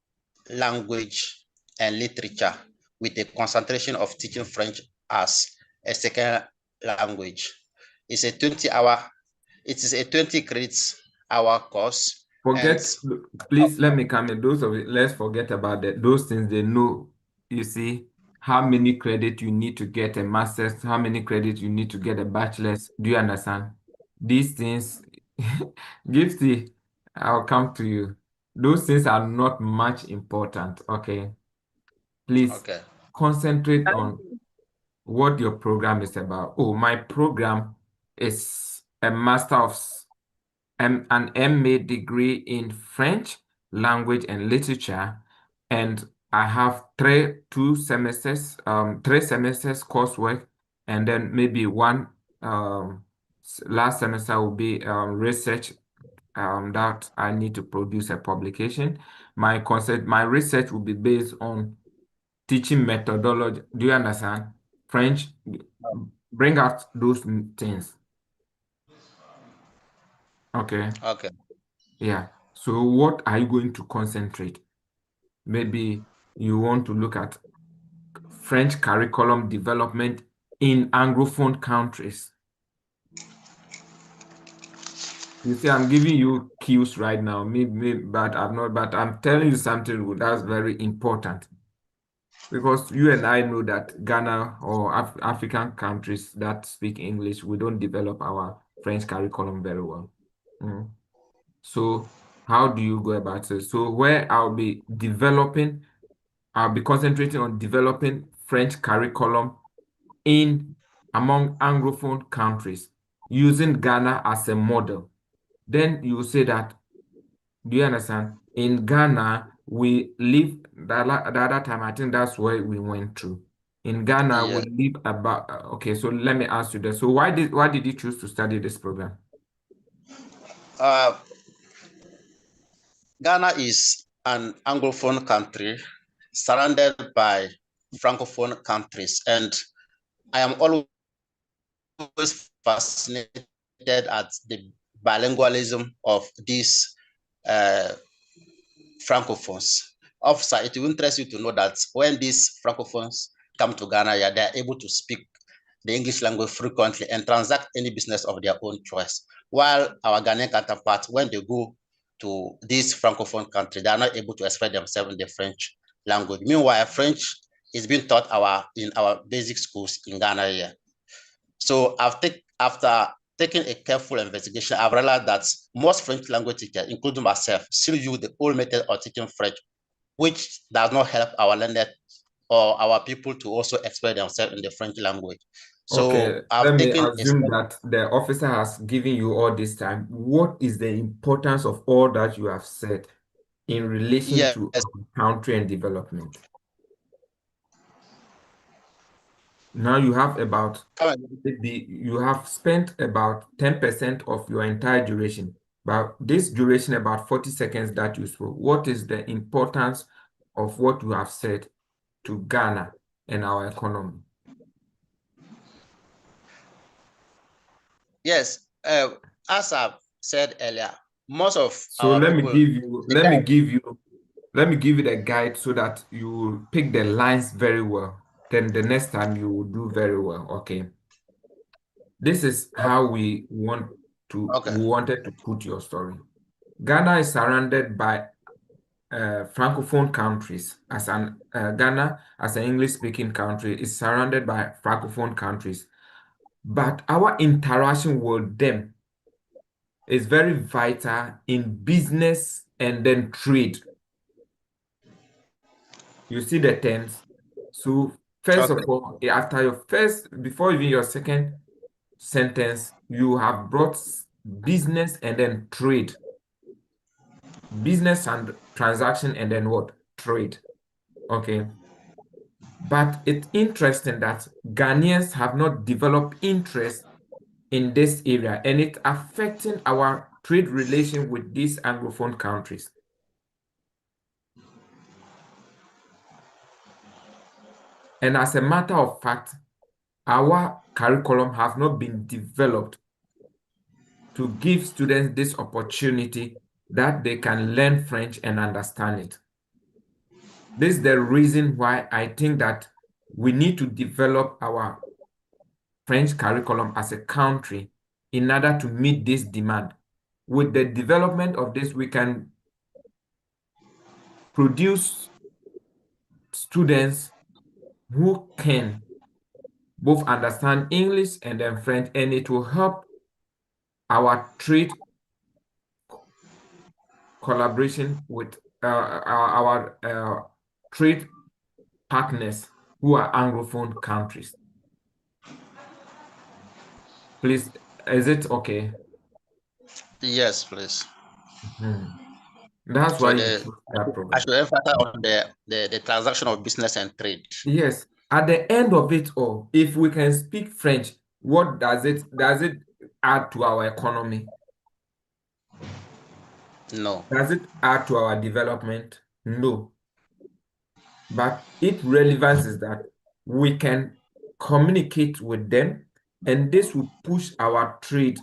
language and literature with a concentration of teaching French as a second language. It's a 20-hour, it is a 20 credits hour course. Please let me come in. Let's forget about those things they know. You see, how many credit you need to get a master's, how many credit you need to get a bachelor's. Do you understand? These things, Gifty, I'll come to you. Those things are not much important. Okay. Please Okay. concentrate on what your program is about. Oh, my program is a master of an MA degree in French language and literature, and I have three semesters coursework, and then maybe one last semester will be research that I need to produce a publication. My research will be based on teaching methodology. Do you understand? French, bring out those things. Okay. Okay. Yeah. So what are you going to concentrate? Maybe you want to look at French curriculum development in Anglophone countries. You see, I'm giving you cues right now, but I'm telling you something that's very important. Because you and I know that Ghana or African countries that speak English, we don't develop our French curriculum very well. Mm. So how do you go about it? So where I'll be concentrating on developing French curriculum among Anglophone countries, using Ghana as a model. Then you say that, do you understand? In Ghana, we live, the other time, I think that's where we went through. In Ghana, we Yes. live about, okay, so let me ask you this. So why did you choose to study this program? Ghana is an Anglophone country surrounded by Francophone countries, and I am always fascinated at the bilingualism of these Francophones. Officer, it will interest you to know that when these Francophones come to Ghana, yeah, they are able to speak the English language frequently and transact any business of their own choice. While our Ghanaian counterparts, when they go to this Francophone country, they are not able to express themselves in the French language. Meanwhile, French is being taught in our basic schools in Ghana here. So after taking a careful investigation, I've realized that most French language teachers, including myself, still use the old method of teaching French, which does not help our learners or our people to also express themselves in the French language. Okay, So I've let me taken assume that the officer has given you all this time. What is the importance of all that you have said in relation yes, to our country and development? Now you have you have spent about 10% of your entire duration, but this duration, about 40 seconds that you spoke, what is the importance of what you have said to Ghana and our economy? yes. As I've said earlier, most of So our let me people, give you, let me give you, let me give you the guide so that you pick the lines very well. Then the next time you will do very well. Okay. This is how okay, we wanted to put your story. Ghana is surrounded by Francophone countries. Ghana, as an English-speaking country, is surrounded by Francophone countries. But our interaction with them is very vital in business and then trade. You see the terms. So first okay, of all, before even your second sentence, you have brought business and then trade. Business and transaction and then what? Trade. Okay. But it's interesting that Ghanaians have not developed interest in this area, and it's affecting our trade relation with these Anglophone countries. And as a matter of fact, our curriculum has not been developed to give students this opportunity that they can learn French and understand it. This is the reason why I think that we need to develop our French curriculum as a country in order to meet this demand. With the development of this, we can produce students who can both understand English and then French, and it will help our trade collaboration with our trade partners who are Anglophone countries. Please, is it okay? yes, please. Mhm. That's So why you choose that I program. should emphasize on the transaction of business and trade. Yes, at the end of it all, if we can speak French, what does it add to our economy? No. Does it add to our development? No. But its relevance is that we can communicate with them, and this will push our trade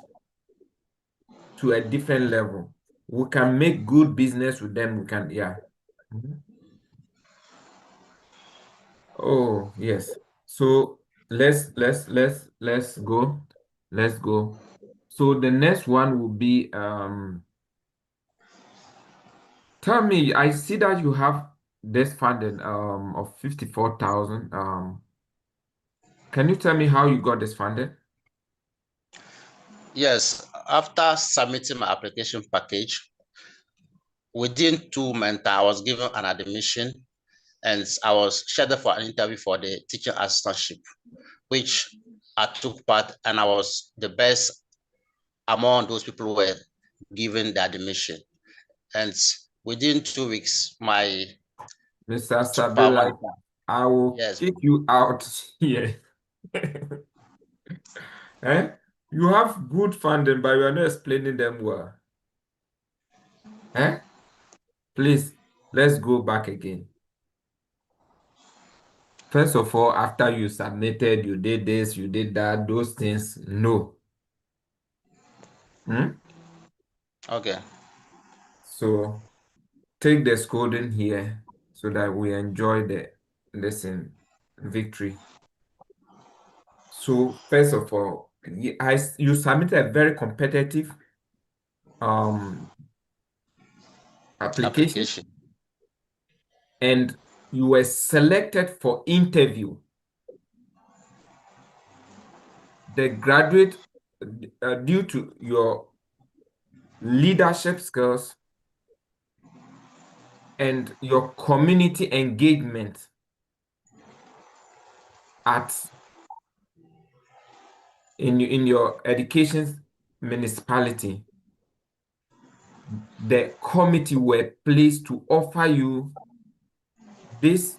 to a different level. We can make good business with them. We can, yeah. Mhm. Oh, yes. So let's go. Let's go. So the next one will be tell me, I see that you have this funding of 54,000. Can you tell me how you got this funded? Yes, after submitting my application package, within 2 months, I was given an admission and I was scheduled for an interview for the teaching assistantship, which I took part, and I was the best among those people who were given the admission. And within 2 weeks, my Mr. Sabila, supervisor, I will yes, kick you out here. Eh? You have good funding, but you are not explaining them well. Eh? Please, let's go back again. First of all, after you submitted, you did this, you did that, those things, no. okay, So take the scolding here so that we enjoy the lesson victory. So first of all, you submitted a very competitive application, application. and you were selected for interview. The graduate, due to your leadership skills and your community engagement in your education municipality, the committee were pleased to offer you this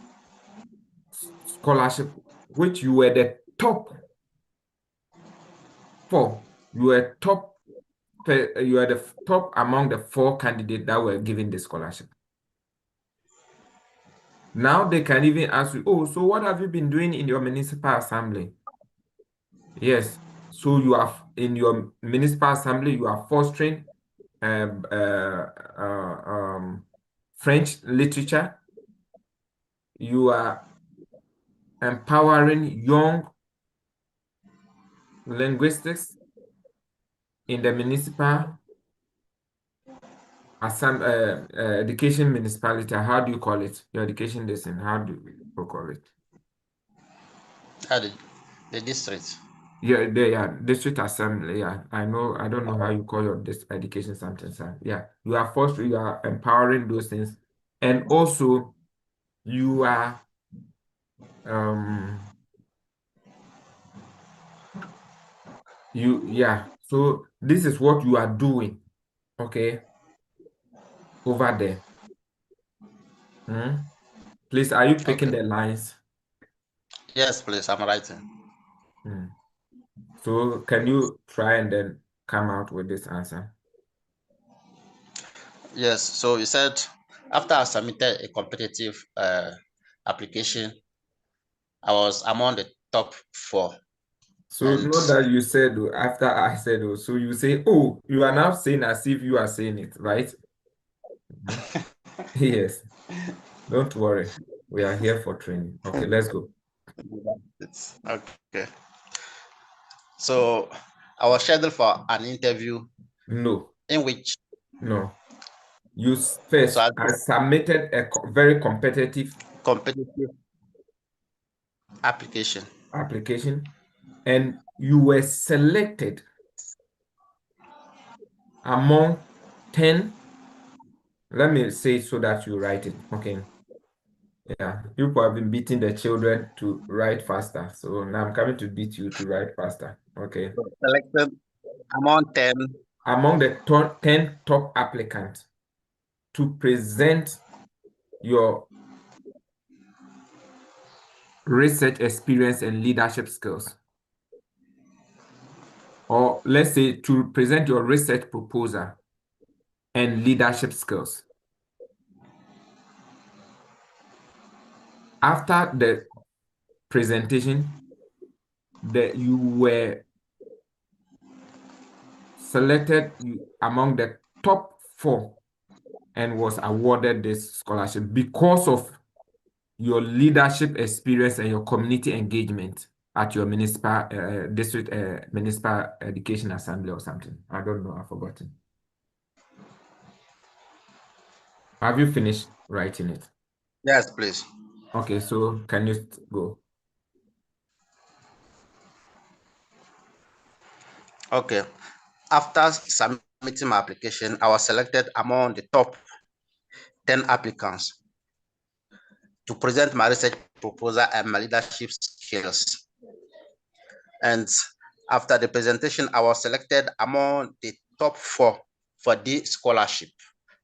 scholarship, which you were the top 4. You were the top among the 4 candidates that were given the scholarship. Now they can even ask you, oh, so what have you been doing in your municipal assembly? Yes. So you are in your municipal assembly, you are fostering French literature. You are empowering young linguistics in the municipal education municipality. How do you call it? Your education lesson. How do you call it? The district. Yeah, district assembly. Yeah, I know. I don't know how you call your this education something, sir. Yeah, you are forced. You are empowering those things, and also you are yeah. So this is what you are doing, okay, over there. Please, are you picking Okay. the lines? Yes, please, I'm writing. So can you try and then come out with this answer? Yes, so you said after I submitted a competitive application, I was among the top 4. So And not that you said oh, after I said oh, so you say, oh, you are now saying as if you are saying it, right? Yes, don't worry. We are here for training. Okay, let's go. it's okay. So I was scheduled for an interview No, in which no. You first I submitted a very competitive competitive application. application, and you were selected among 10. Let me say so that you write it. Okay. Yeah, people have been beating the children to write faster. So now I'm coming to beat you to write faster. Okay. Selected among 10 Among the 10 top applicants to present your research experience and leadership skills. Or let's say to present your research proposal and leadership skills. After the presentation, you were selected among the top 4 and was awarded this scholarship because of your leadership experience and your community engagement at your municipal district municipal education assembly or something. I don't know. I've forgotten. Have you finished writing it? Yes, please. Okay, so can you go? Okay. after submitting my application, I was selected among the top 10 applicants to present my research proposal and my leadership skills. And after the presentation, I was selected among the top 4 for the scholarship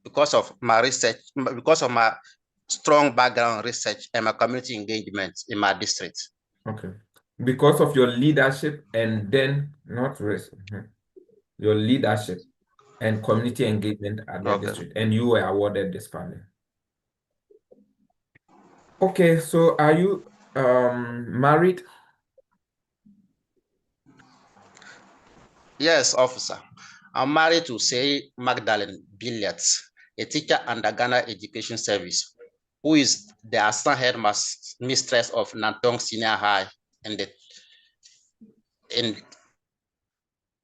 because of my research, because of my strong background research and my community engagement in my district. Okay. Because of your leadership and then not risk. Your leadership and community engagement at the district, and you were awarded this funding. Okay, so are you married? Yes, officer. I'm married to say Magdalene Billiards, a teacher under Ghana Education Service, who is the assistant headmistress of Nantong Senior High in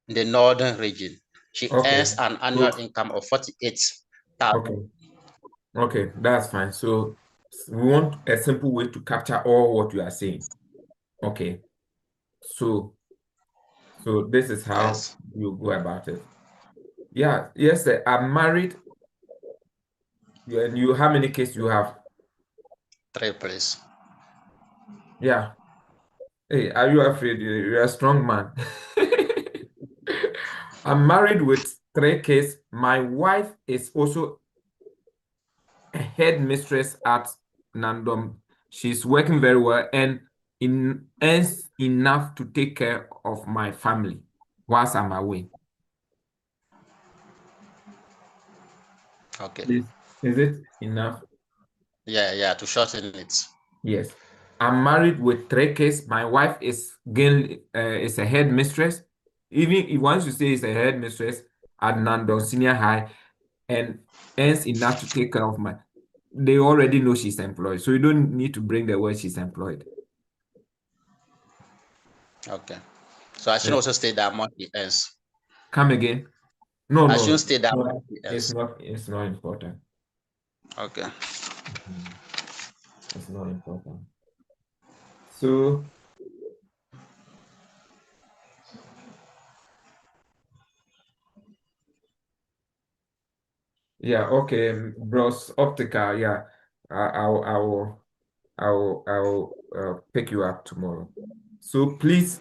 the northern region. She earns an annual income of 48,000. Okay, that's fine. So we want a simple way to capture all what you are saying. Okay. So this is how you go about it. Yeah, yes, sir. I'm married. And you, how many kids you have? 3, please. Yeah. Hey, are you afraid? You're a strong man. I'm married with 3 kids. My wife is also a headmistress at Nandom. She's working very well and earns enough to take care of my family whilst I'm away. Okay. Is it enough? Yeah, to shorten it. Yes. I'm married with 3 kids. My wife is is a headmistress. Even if once you say is a headmistress at Nandon Senior High and earns enough to take care of my, they already know she's employed. So you don't need to bring the word she's employed. Okay. So I should also state that amount he earns. Come again? No, I shouldn't no. state that amount he earns. It's not important. Okay. It's not important. So yeah, okay, bros optica, yeah. I will pick you up tomorrow. So please,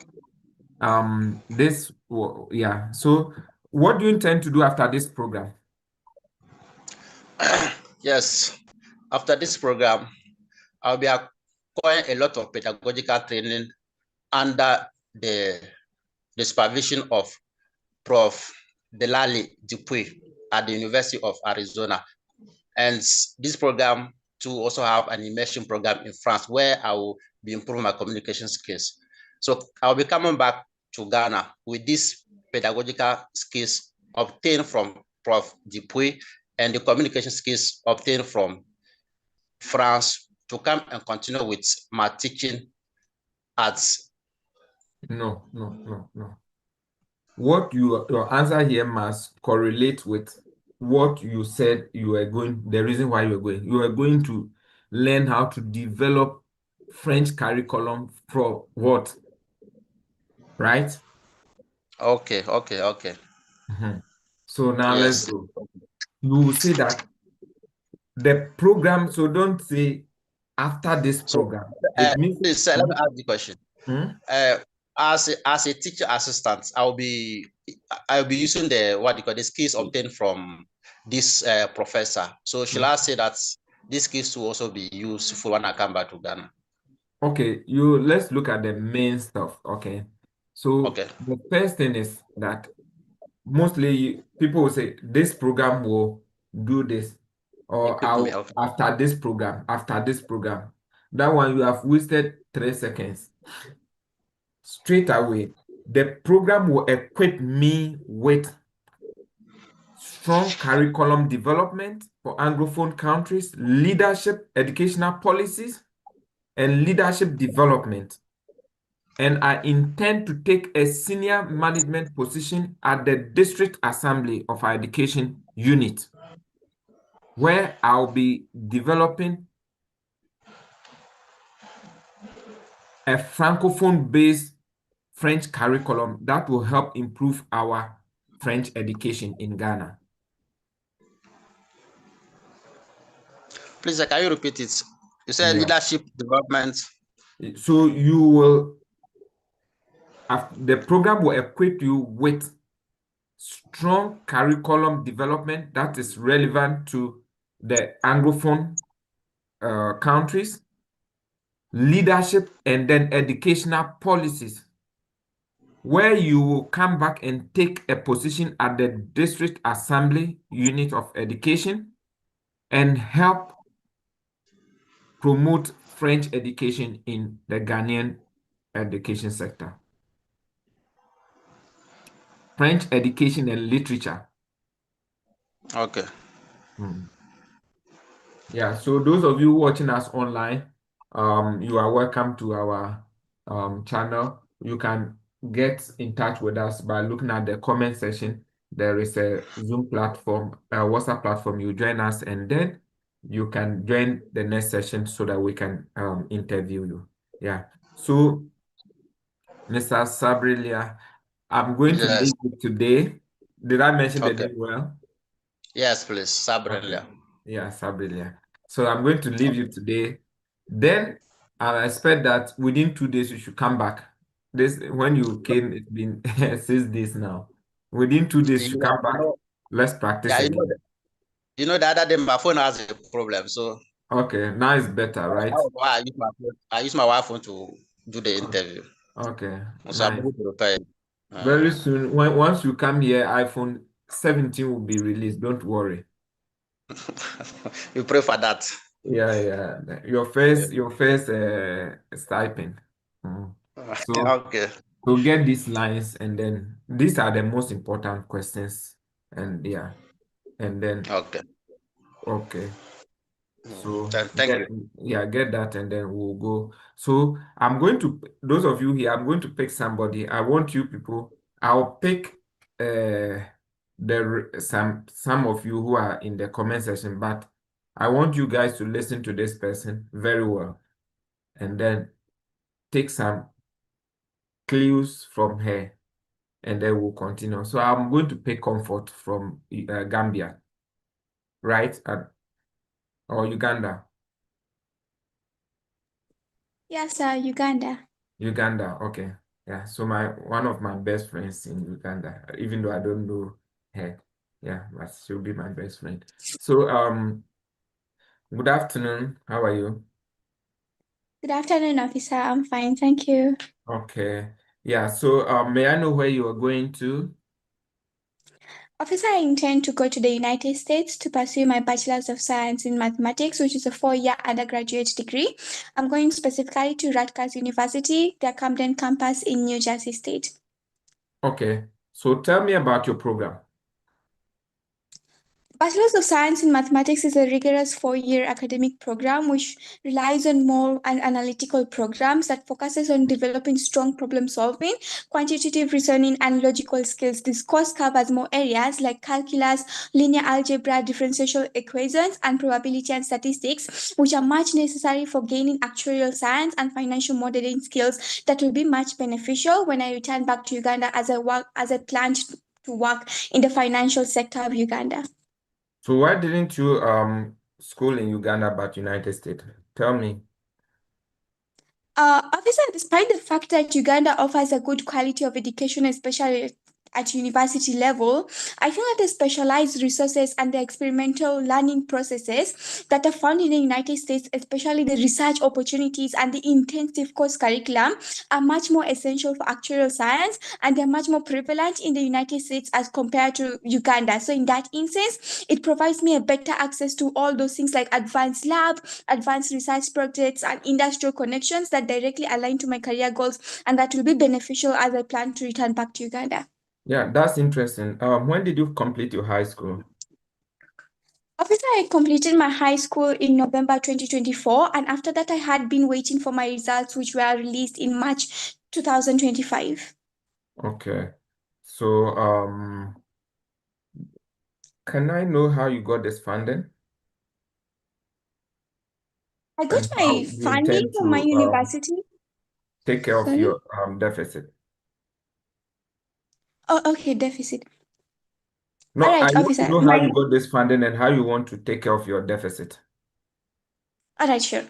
yeah. So what do you intend to do after this program? Yes. After this program, I'll be acquiring a lot of pedagogical training under the supervision of Prof. Delali Dupuy at the University of Arizona. And this program to also have an immersion program in France where I will be improving my communication skills. So I'll be coming back to Ghana with these pedagogical skills obtained from Prof. Dupuy and the communication skills obtained from France to come and continue with my teaching arts. No. What your answer here must correlate with what you said you were going, the reason why you were going. You are going to learn how to develop French curriculum for what? Right? Okay. So now let's Yes. go. You will say that the program, so don't say after this program. It means Please, let me ask the question. As a teacher assistant, I'll be using the skills obtained from this professor. So shall I say that these skills will also be useful when I come back to Ghana? Okay, let's look at the main stuff. Okay. So the first thing is that mostly people will say this program will do this, or after this program. That one you have wasted 3 seconds. Straight away, the program will equip me with strong curriculum development for Anglophone countries, leadership, educational policies, and leadership development. And I intend to take a senior management position at the District Assembly of our Education Unit, where I'll be developing a Francophone-based French curriculum that will help improve our French education in Ghana? Please, can you repeat it? You said Yeah. leadership development. So you will, the program will equip you with strong curriculum development that is relevant to the Anglophone countries, leadership, and then educational policies, where you will come back and take a position at the district assembly unit of education and help promote French education in the Ghanaian education sector. French education and literature. Okay. Yeah, so those of you watching us online, you are welcome to our channel. You can get in touch with us by looking at the comment section. There is a Zoom platform, a WhatsApp platform. You join us, and then you can join the next session so that we can interview you. Yeah. So, Mr. Sabrilia, I'm going to Yes. leave you today. Did I mention the Okay. name well? Yes, please. Okay. Sabrina. Yeah, Sabrilia. So I'm going to leave you today. Then I expect that within 2 days you should come back. This when you came, it's been 6 days now. Within 2 days you should Yeah, come back. Let's practice yeah, again. the other day my phone has a problem, so Okay, now it's better, right? I use my phone. I use my wife phone to do the Oh, interview. okay, So I'm nice. able to repair it. Very soon, once you come here, iPhone 17 will be released. Don't worry. We pray for that. Yeah. Your first stipend. So Okay. So get these lines, and then these are the most important questions. And yeah, and then Okay. okay. So Thank you. get that, and then we'll go. So I'm going to those of you here, I'm going to pick somebody. I want you people, I'll pick some of you who are in the comment section, but I want you guys to listen to this person very well, and then take some clues from her, and then we'll continue. So I'm going to pay comfort from Gambia, right? Or Uganda. Yes, sir, Uganda. Uganda, okay. Yeah, so one of my best friends in Uganda, even though I don't know her. Yeah, but she'll be my best friend. So good afternoon. How are you? Good afternoon, officer. I'm fine, thank you. Okay. Yeah, so may I know where you are going to? Officer, I intend to go to the United States to pursue my Bachelor's of Science in Mathematics, which is a 4-year undergraduate degree. I'm going specifically to Rutgers University, their Camden campus in New Jersey State. Okay. So tell me about your program. Bachelor's of Science in Mathematics is a rigorous 4-year academic program which relies on more analytical programs that focuses on developing strong problem solving, quantitative reasoning, and logical skills. This course covers more areas like calculus, linear algebra, differential equations, and probability and statistics, which are much necessary for gaining actuarial science and financial modeling skills that will be much beneficial when I return back to Uganda as I plan to work in the financial sector of Uganda. So why didn't you school in Uganda but United States? Tell me. Officer, despite the fact that Uganda offers a good quality of education, especially at university level, I feel that the specialized resources and the experimental learning processes that are found in the United States, especially the research opportunities and the intensive course curriculum, are much more essential for actuarial science, and they're much more prevalent in the United States as compared to Uganda. So in that instance, it provides me a better access to all those things like advanced lab, advanced research projects, and industrial connections that directly align to my career goals and that will be beneficial as I plan to return back to Uganda. Yeah, that's interesting. When did you complete your high school? Officer, I completed my high school in November 2024, and after that, I had been waiting for my results, which were released in March 2025. Okay. So, can I know how you got this funding I got and how my you funding intend from my to university. take care of Sorry? your deficit? Oh, okay, deficit. No, All I right, want to officer. know how you got this funding and how you want to take care of your deficit. All right, sure.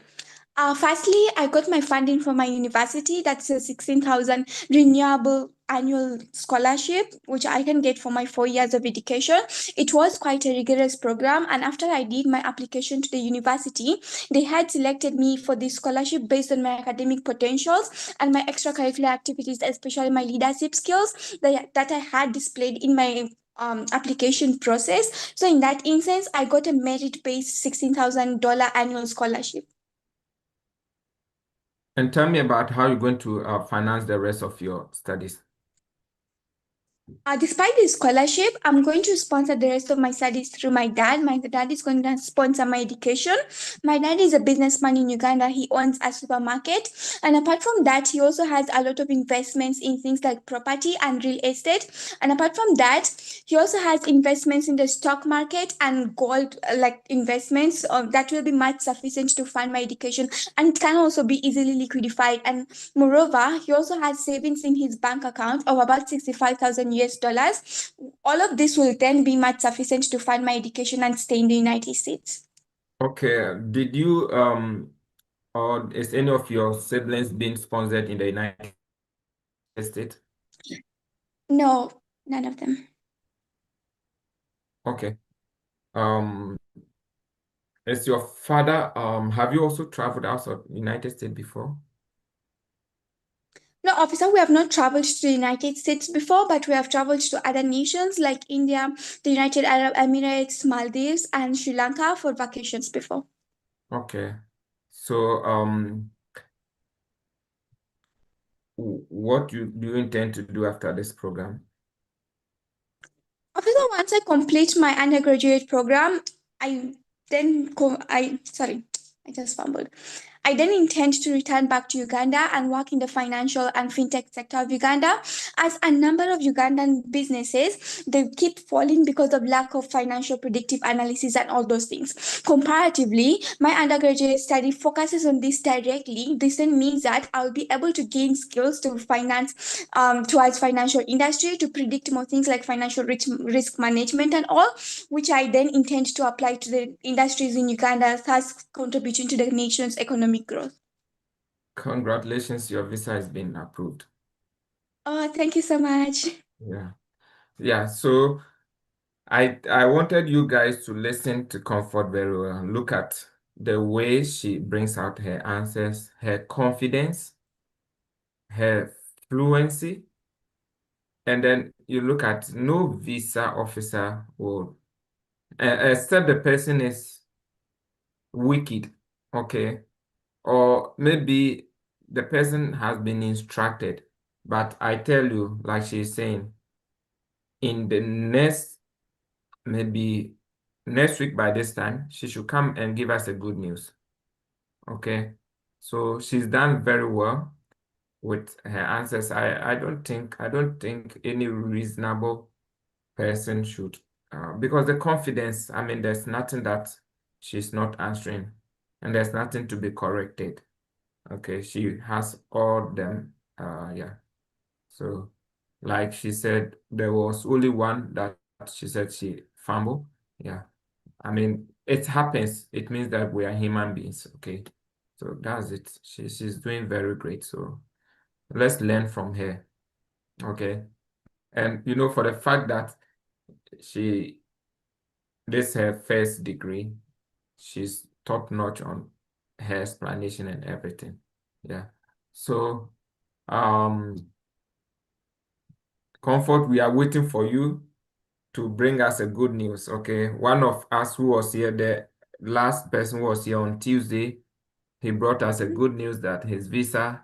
Firstly, I got my funding from my university. That's a 16,000 renewable annual scholarship, which I can get for my 4 years of education. It was quite a rigorous program. And after I did my application to the university, they had selected me for this scholarship based on my academic potentials and my extracurricular activities, especially my leadership skills that I had displayed in my application process. So in that instance, I got a merit-based $16,000 annual scholarship. And tell me about how you're going to finance the rest of your studies. Despite the scholarship, I'm going to sponsor the rest of my studies through my dad. My dad is going to sponsor my education. My dad is a businessman in Uganda. He owns a supermarket. And apart from that, he also has a lot of investments in things like property and real estate. And apart from that, he also has investments in the stock market and gold like investments that will be much sufficient to fund my education. And it can also be easily liquidified. And moreover, he also has savings in his bank account of about 65,000 US dollars. All of this will then be much sufficient to fund my education and stay in the United States. Okay, did you or is any of your siblings being sponsored in the United States? No, none of them. Okay. Is your father, have you also traveled outside the United States before? No, officer, we have not traveled to the United States before, but we have traveled to other nations like India, the United Arab Emirates, Maldives, and Sri Lanka for vacations before. Okay. So, what do you intend to do after this program? Officer, once I complete my undergraduate program, I just fumbled. I then intend to return back to Uganda and work in the financial and fintech sector of Uganda, as a number of Ugandan businesses, they keep falling because of lack of financial predictive analysis and all those things. Comparatively, my undergraduate study focuses on this directly. This then means that I'll be able to gain skills to finance towards financial industry to predict more things like financial risk management and all, which I then intend to apply to the industries in Uganda, thus contributing to the nation's economic growth. Congratulations, your visa has been approved. Oh, thank you so much. Yeah. Yeah, so I wanted you guys to listen to Comfort very well. Look at the way she brings out her answers, her confidence, her fluency, and then you look at no visa officer will, except the person is wicked, okay, or maybe the person has been instructed. But I tell you, like she's saying, in the maybe next week by this time, she should come and give us a good news. Okay. So she's done very well with her answers. I don't think any reasonable person should because the confidence, I mean, there's nothing that she's not answering and there's nothing to be corrected. Okay, she has all them. Yeah. So like she said, there was only one that she said she fumbled. Yeah. I mean, it happens. It means that we are human beings. Okay. So that's it. She's doing very great. So let's learn from her. Okay. And for the fact that this is her first degree, she's top notch on her explanation and everything. Yeah. So Comfort, we are waiting for you to bring us a good news. Okay. One of us who was here, the last person who was here on Tuesday, he brought us a good news that his visa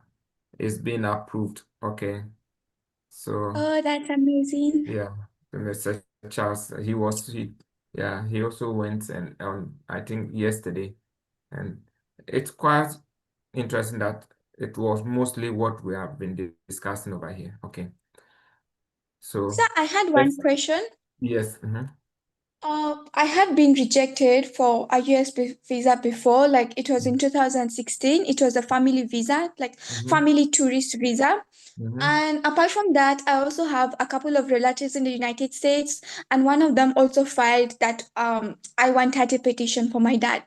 is being approved. Okay. So Oh, that's amazing. yeah, Mr. Charles, he also went and I think yesterday, and it's quite interesting that it was mostly what we have been discussing over here. Okay. So So I had one let's question. yes. Mhm. I had been rejected for a US visa before, like it was in 2016. It was a family visa, like family tourist visa. And apart from that, I also have a couple of relatives in the United States, and one of them also filed that I-130 petition for my dad.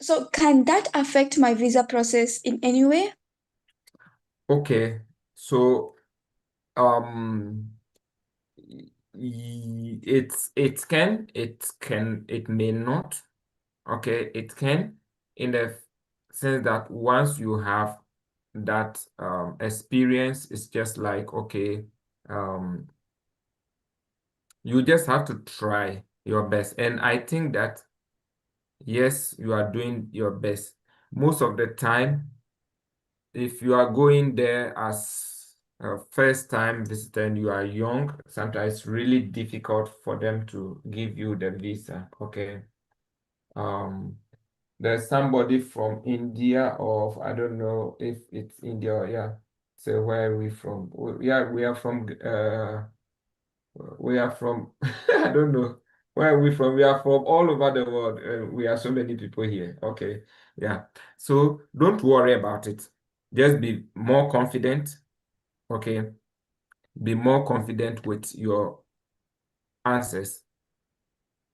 So can that affect my visa process in any way? Okay, so it may not. Okay, it can, in the sense that once you have that experience, it's just like, okay, you just have to try your best. And I think that, yes, you are doing your best. Most of the time, if you are going there as a first-time visitor and you are young, sometimes it's really difficult for them to give you the visa. Okay. There's somebody from India, or I don't know if it's India or yeah. So where are we from? Yeah, we are from I don't know. Where are we from? We are from all over the world. We are so many people here. Okay. Yeah. So don't worry about it. Just be more confident. Okay. Be more confident with your answers.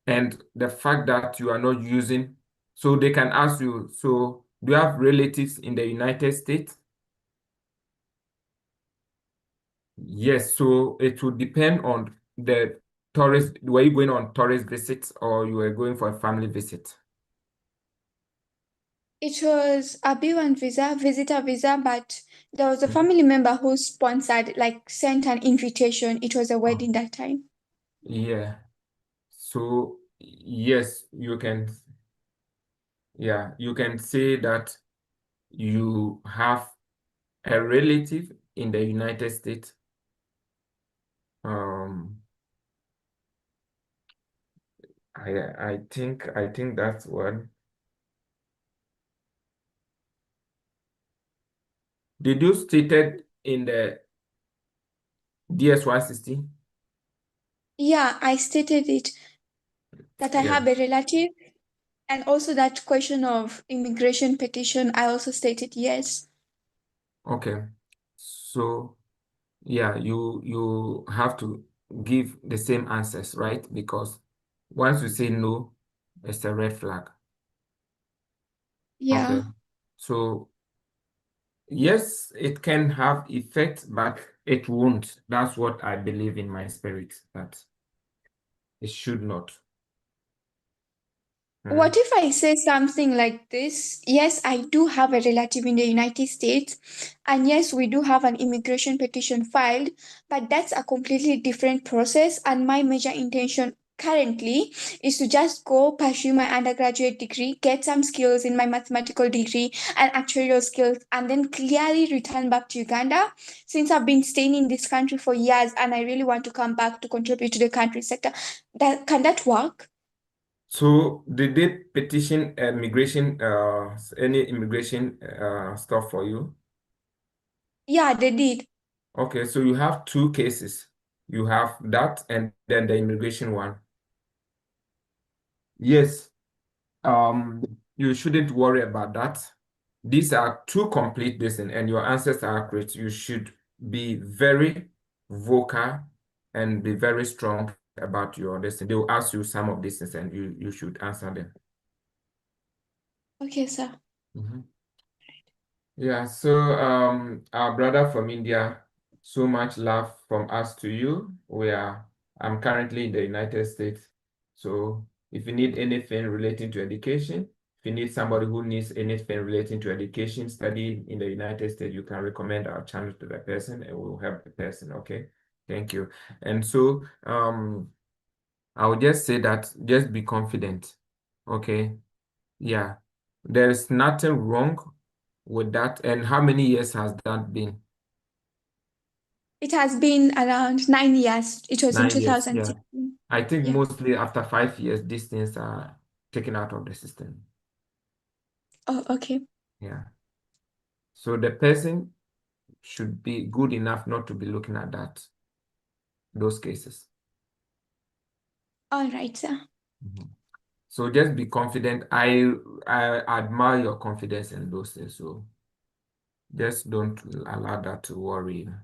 And the fact that you are not using, so they can ask you, so do you have relatives in the United States? Yes, so it would depend on the tourist. Were you going on tourist visits or you were going for a family visit? It was a B1 visa, visitor visa, but there was a family member who sponsored, like sent an invitation. It was a wedding that time. Yeah. So yes, you can, yeah, you can say that you have a relative in the United States. I think that's one. Did you stated in the DS 160? Yeah, I stated it that I Yeah. have a relative, and also that question of immigration petition, I also stated yes. Okay. So yeah, you have to give the same answers, right? Because once you say no, it's a red flag. Okay. Yeah. So yes, it can have effect, but it won't. That's what I believe in my spirit, that it should not. What if I say something like this? Yes, I do have a relative in the United States, and yes, we do have an immigration petition filed, but that's a completely different process. And my major intention currently is to just go pursue my undergraduate degree, get some skills in my mathematical degree and actuarial skills, and then clearly return back to Uganda since I've been staying in this country for years and I really want to come back to contribute to the country sector. Can that work? So did they petition any immigration stuff for you? Yeah, they did. Okay, so you have two cases. You have that and then the immigration one. Yes, you shouldn't worry about that. These are two complete this and your answers are accurate. You should be very vocal and be very strong about your lesson. They will ask you some of these things and you should answer them. Okay, sir. Yeah, so our brother from India, so much love from us to you. I'm currently in the United States. So if you need anything relating to education, if you need somebody who needs anything relating to education, study in the United States, you can recommend our channel to that person and we'll help the person, okay? Thank you. And so I would just say that just be confident, okay? Yeah, there's nothing wrong with that. And how many years has that been? It has been around 9 years. It was in 9 years, yeah. 2016. I think Yeah. mostly after 5 years, these things are taken out of the system. Oh, okay. Yeah. So the person should be good enough not to be looking at those cases. All right, sir. Mhm. So just be confident. I admire your confidence in those things. So just don't allow that to worry you.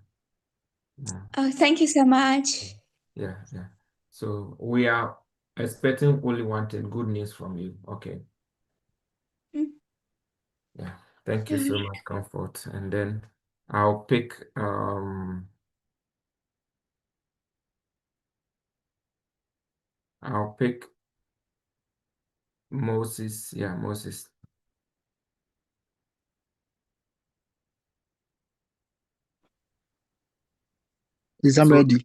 Yeah. Oh, thank you so much. Yeah, yeah. So we are expecting only one thing, good news from you. Okay. Mm, Yeah. Thank you so sorry. much, Comfort. And then I'll pick Moses. Yeah, Moses. Yes, I'm So ready.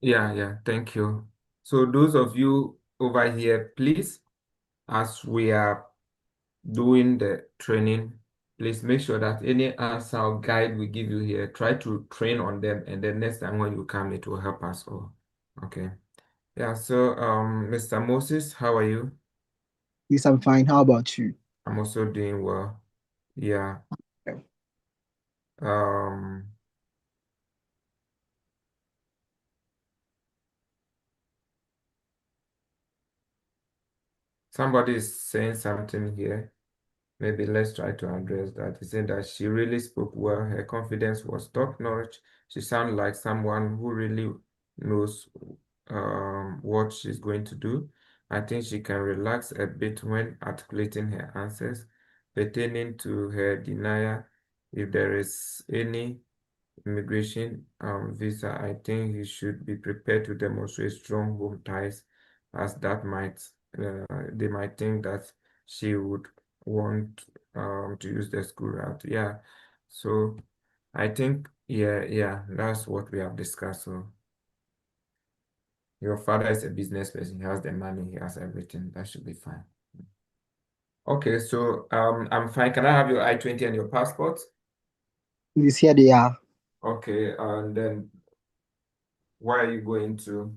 yeah, yeah, thank you. So those of you over here, please, as we are doing the training, please make sure that any answer or guide we give you here, try to train on them, and then next time when you come, it will help us all. Okay. Yeah, so Mr. Moses, how are you? Yes, I'm fine. How about you? I'm also doing well. Yeah. Um, somebody is saying something here. Maybe let's try to address that. He said that she really spoke well. Her confidence was top notch. She sounded like someone who really knows what she's going to do. I think she can relax a bit when articulating her answers, pertaining to her denial. If there is any immigration visa, I think he should be prepared to demonstrate strong home ties, as that might they might think that she would want to use the school route. Yeah, so I think yeah, that's what we have discussed. So your father is a business person, he has the money, he has everything, that should be fine. Okay, so I'm fine. Can I have your I-20 and your passport? Yes, here they are. Okay, and then where are you going to?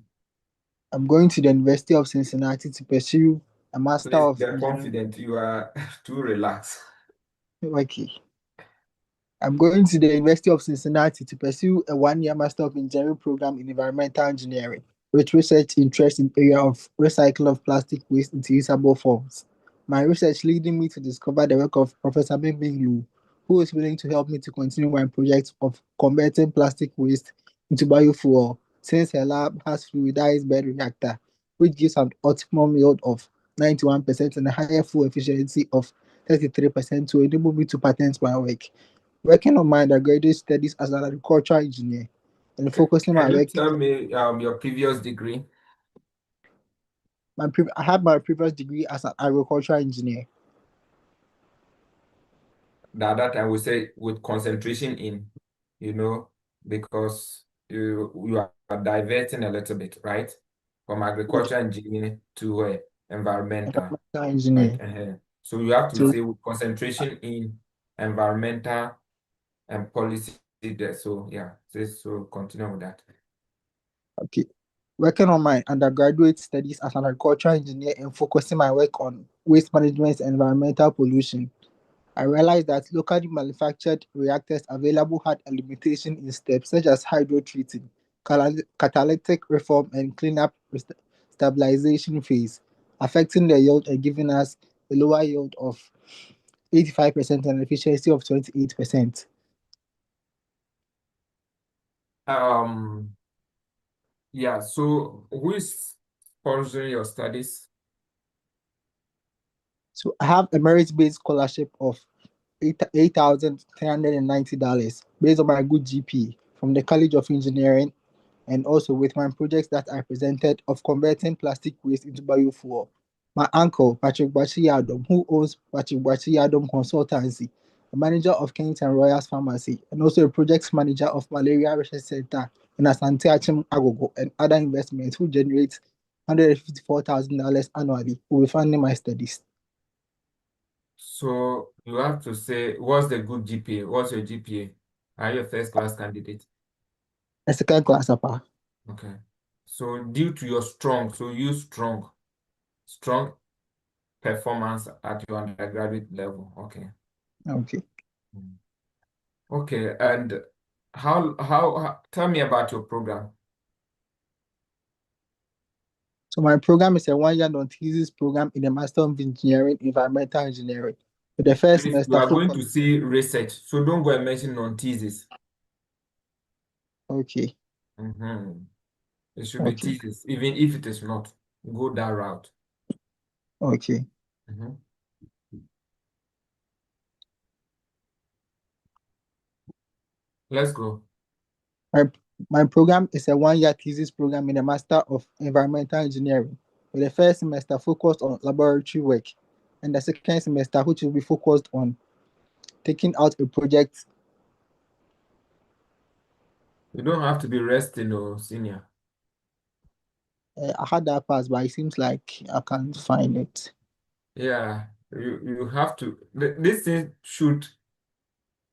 I'm going to the University of Cincinnati to pursue a Master Please of get Engineering. confident. You are too relaxed. Okay. I'm going to the University of Cincinnati to pursue a one-year Master of Engineering program in environmental engineering with research interest in area of recycling of plastic waste into usable forms. My research leading me to discover the work of Professor Ming Lu, who is willing to help me to continue my project of converting plastic waste into biofuel, since her lab has fluidized bed reactor, which gives an optimum yield of 91% and a higher fuel efficiency of 33% to enable me to patent my work. Working on my undergraduate studies as an agricultural engineer and focusing my Can you work. tell me your previous degree? I had my previous degree as an agricultural engineer. That time we say with concentration in, because you are diverting a little bit, right? From agriculture engineering to environmental, Environmental right? engineer. So you have to So say with concentration in environmental and policy there. So yeah, so continue with that. okay. Working on my undergraduate studies as an agricultural engineer and focusing my work on waste management and environmental pollution, I realized that locally manufactured reactors available had a limitation in steps such as hydrotreating, catalytic reform, and cleanup stabilization phase, affecting the yield and giving us a lower yield of 85% and efficiency of 28%. Yeah, so who is sponsoring your studies? So I have a merit-based scholarship of $8,390 based on my good GPA from the College of Engineering, and also with my projects that I presented of converting plastic waste into biofuel. My uncle, Patrick Bachi Yadom, who owns Patrick Bachi Yadom Consultancy, a manager of Kennington Royals Pharmacy, and also a project manager of Malaria Research Center in Asante Achim Agogo, and other investments who generate $154,000 annually, will be funding my studies. So you have to say, what's the good GPA? What's your GPA? Are you a first class candidate? A second class upper. Okay. So due to your so use strong performance at your undergraduate level. Okay. Okay. Mm. Okay. And tell me about your program. So my program is a 1-year non-thesis program in the Master of Engineering, Environmental Engineering. With the first Please, we semester are going focus. to see research, so don't go and mention non-thesis. Okay. It should be Okay. thesis, even if it is not. Go that route. Okay. Let's go. My program is a 1-year thesis program in the Master of Environmental Engineering, with the first semester focused on laboratory work, and the second semester which will be focused on taking out a project. You don't have to be resting, senior. I had that pass, but it seems like I can't find it. Yeah, you have to. This thing should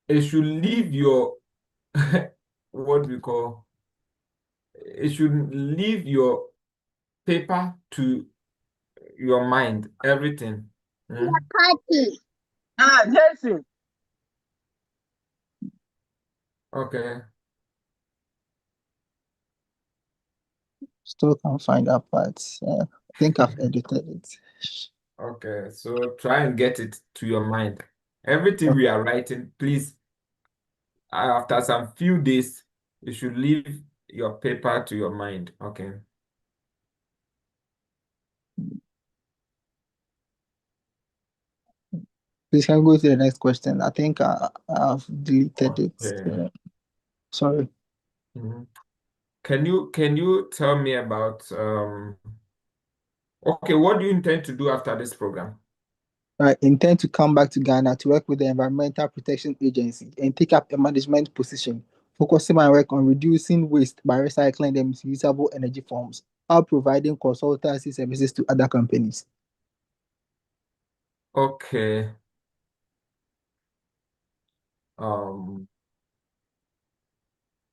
leave your what we call. It should leave your paper to your mind. Everything. Party. Jason. Okay. Still can't find that part. I think I've edited it. Okay, so try and get it to your mind. Everything we are writing, please, after some few days, you should leave your paper to your mind. Okay. Please can go to the next question. I think I've deleted it. Okay. Sorry. Can you tell me about okay, what do you intend to do after this program? I intend to come back to Ghana to work with the Environmental Protection Agency and take up a management position, focusing my work on reducing waste by recycling them into usable energy forms, while providing consultancy services to other companies. Okay.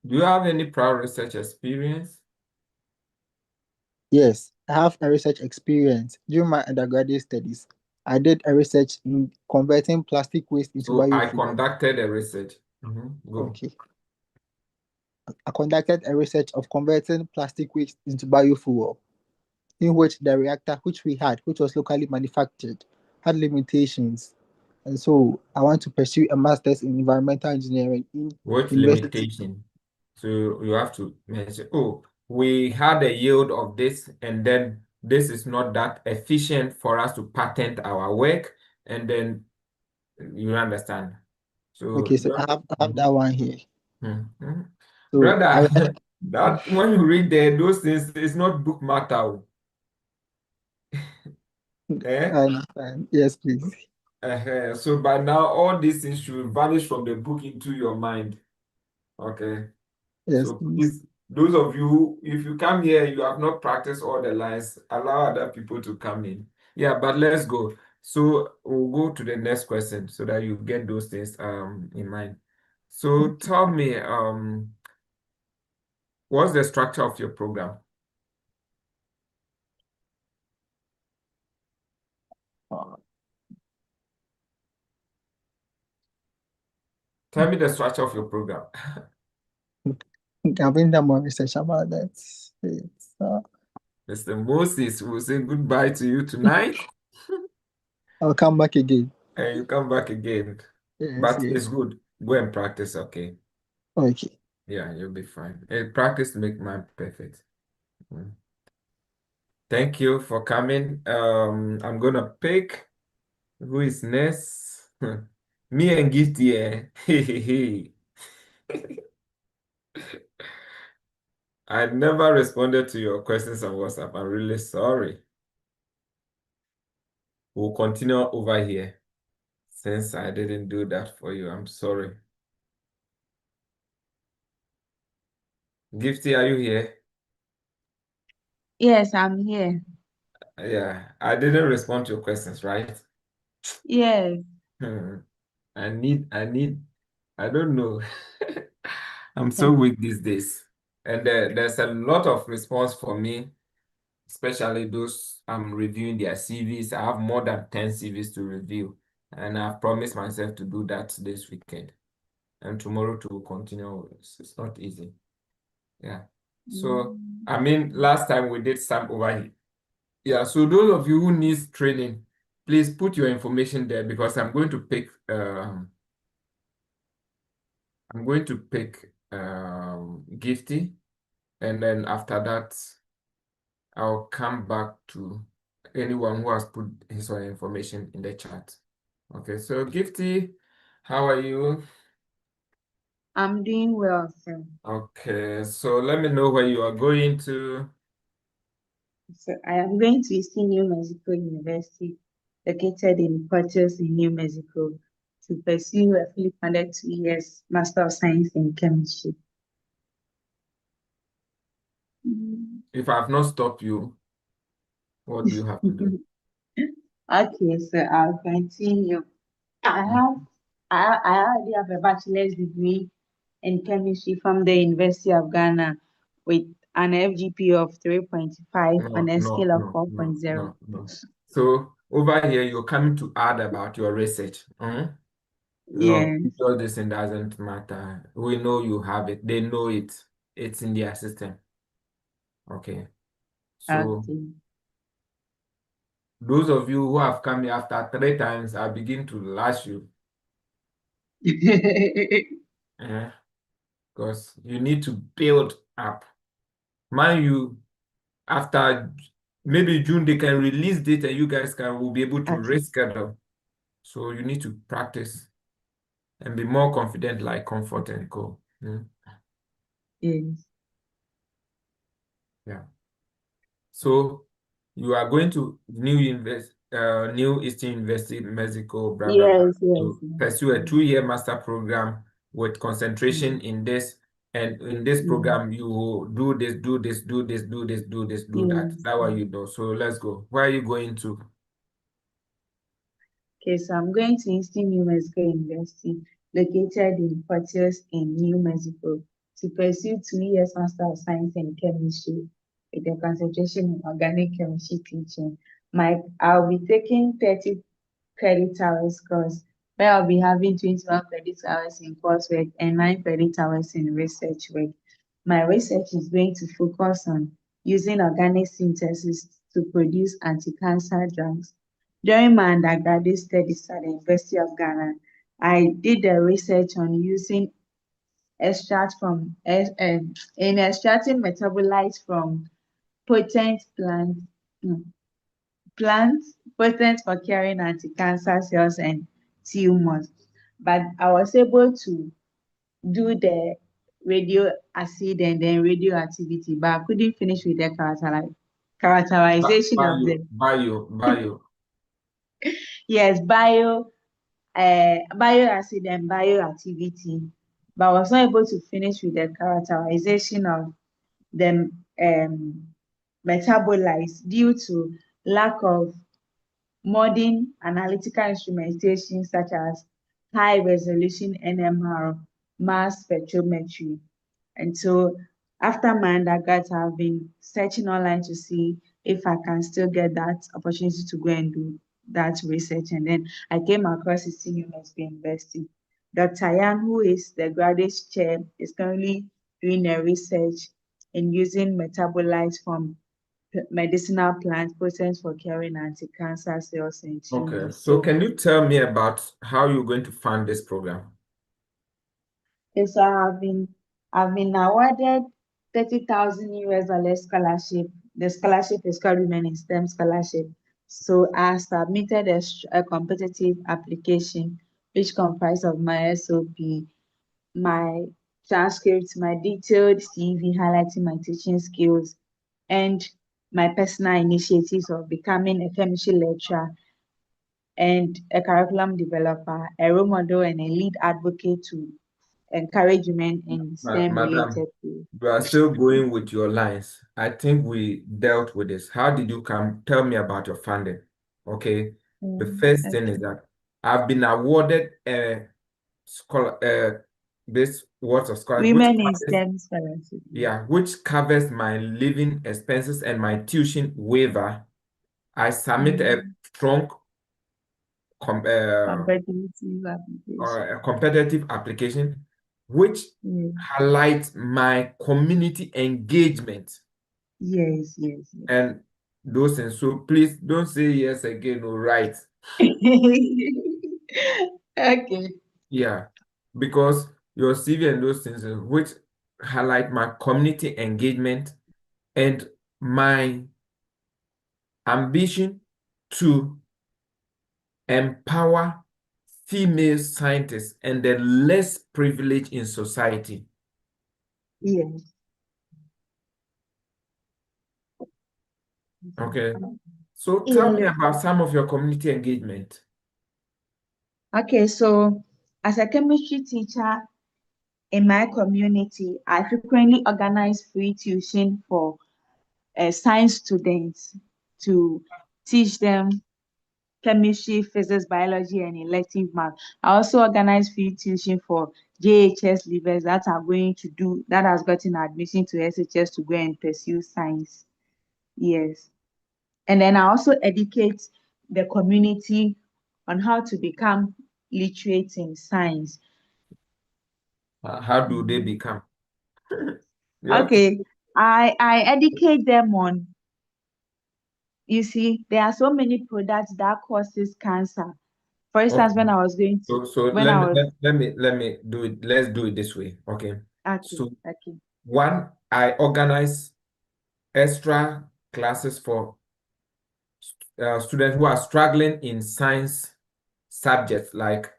Do you have any prior research experience? Yes, I have a research experience. During my undergraduate studies, I did a research in converting plastic waste into So I biofuel. conducted a research. Go. Okay. I conducted a research of converting plastic waste into biofuel, in which the reactor which we had, which was locally manufactured, had limitations. And so I want to pursue a master's in environmental engineering in What university. limitation? So you have to mention, oh, we had a yield of this, and then this is not that efficient for us to patent our work, and then you understand. So Okay, so I have that one here. So Brother, that when you read there, those things, it's not book matter. I understand. Yes, please. So by now, all these things should vanish from the book into your mind. Okay. Yes, So please. please, those of you, if you come here, you have not practiced all the lines, allow other people to come in. Yeah, but let's go. So we'll go to the next question so that you get those things in mind. So tell me, what's the structure of your program? Tell me the structure of your program. I've been done more research about that. Mr. Moses will say goodbye to you tonight, I'll come back again. and you come back again. Yes, But yes. it's good. Go and practice, okay? Okay. Yeah, you'll be fine. Practice make man perfect. Thank you for coming. I'm gonna pick who is next. Me and Gifty. I never responded to your questions on WhatsApp. I'm really sorry. We'll continue over here. Since I didn't do that for you, I'm sorry. Gifty, are you here? Yes, I'm here. Yeah, I didn't respond to your questions, right? Yes. I don't know. I'm so weak these days. And there's a lot of response for me, especially those I'm reviewing their CVs. I have more than 10 CVs to review, and I've promised myself to do that this weekend. And tomorrow to continue. It's not easy. Yeah. So, I mean, last time we did some over here. Yeah, so those of you who need training, please put your information there because I'm going to pick Gifty, and then after that I'll come back to anyone who has put his or her information in the chat. Okay, so Gifty, how are you? I'm doing well, sir. Okay, so let me know where you are going to. So I am going to Eastern New Mexico University, located in Portillo in New Mexico, to pursue a fully funded 2 years Master of Science in Chemistry. If I have not stopped you, what do you have to do? Okay, so I'll continue. I already have a bachelor's degree in chemistry from the University of Ghana with an FGP of 3.5 on a scale of 4.0. No. So over here, you're coming to add about your research. Your Yes. all this thing doesn't matter. We know you have it. They know it. It's in their system. Okay. So Okay. those of you who have come here after 3 times, I begin to lash you. Because you need to build up. Mind you, after maybe June, they can release data. You guys will be able to Okay. reschedule. So you need to practice and be more confident, like Comfort and Co. Yes. Yeah. So you are going to New Eastern University, Mexico, blah, blah, blah, Yes, yes, to yes. pursue a 2-year master program with concentration in this. And in this program, you will do this, do this, do this, do this, do this, do that. Yes. That's what you do. So let's go. Where are you going to? Okay, so I'm going to Eastern New Mexico University, located in Portillo in New Mexico, to pursue 2 years Master of Science in Chemistry with a concentration in organic chemistry teaching. I'll be taking 30 credit hours course, where I'll be having 21 credit hours in coursework and 9 credit hours in research work. My research is going to focus on using organic synthesis to produce anti-cancer drugs. During my undergraduate studies at the University of Ghana, I did the research on using extract from in extracting metabolites from potent plants potent for curing anti-cancer cells and tumors. But I was able to do the radio acid and then radioactivity, but I couldn't finish with the characterization of the Bio. yes, bio acid and bioactivity, but I was not able to finish with the characterization of the metabolites due to lack of modern analytical instrumentation such as high resolution NMR, mass spectrometry. And so after my undergrad, I've been searching online to see if I can still get that opportunity to go and do that research. And then I came across Eastern University. Dr. Yan, who is the graduate chair, is currently doing a research in using metabolites from medicinal plants potent for curing anti-cancer cells and Okay. tumors. So can you tell me about how you're going to fund this program? Yes, so I've been awarded $30,000 scholarship. The scholarship is called Women in STEM Scholarship. So I submitted a competitive application which comprised of my SOP, my transcript, my detailed CV highlighting my teaching skills, and my personal initiatives of becoming a chemistry lecturer and a curriculum developer, a role model, and a lead advocate to encourage women in STEM Madam, related fields. you are still going with your lines. I think we dealt with this. How did you come? Tell me about your funding. Okay. The first thing is Okay. that I've been awarded a scholar, this words of scholarship, Women in STEM scholarship. which covers my living expenses and my tuition waiver. I submit a strong Competitive application. a competitive application, which highlights my community engagement. Yes. And those things. So please don't say yes again or right. Okay. Yeah, because your CV and those things, which highlight my community engagement and my ambition to empower female scientists and the less privileged in society. Yes. Okay. So tell me Yes. about some of your community engagement. Okay, so as a chemistry teacher in my community, I frequently organize free tuition for science students to teach them chemistry, physics, biology, and elective math. I also organize free tuition for JHS leavers that has gotten admission to SHS to go and pursue science. Yes. And then I also educate the community on how to become literate in science. How do they become? Okay, I educate them on, you see, there are so many products that causes cancer. For instance, Okay. when I was going to, So when I was, let me do it. Let's do it this way. Okay. okay, So okay, one, I organize extra classes for students who are struggling in science subjects like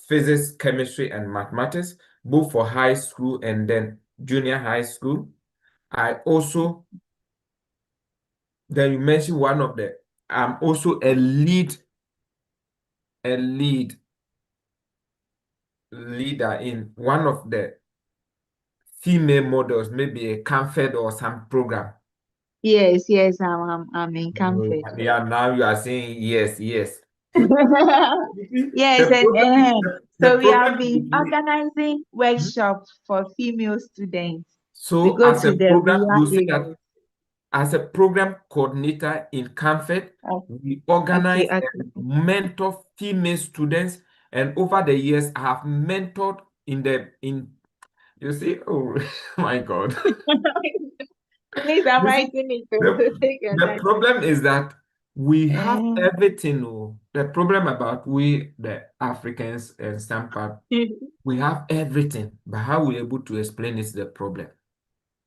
physics, chemistry, and mathematics, both for high school and then junior high school. I also, then you mentioned one of the, I'm also a leader in one of the female models, maybe a comfort or some program. yes, yes, I'm in comfort. Yeah, now you are saying yes, yes. Yes, The problem, the so we have problem been with me. organizing workshops for female students. We So go as to a the program, rural you see that areas. as a program coordinator in Comfort, we organize Okay, okay. and mentor female students. And over the years, I have mentored you see, oh my God. Please, I'm You see, writing it the, to take your the time. problem is that we have Eh. everything. Oh. The problem about we, the Africans and some part, we have everything, but how we able to explain is the problem. So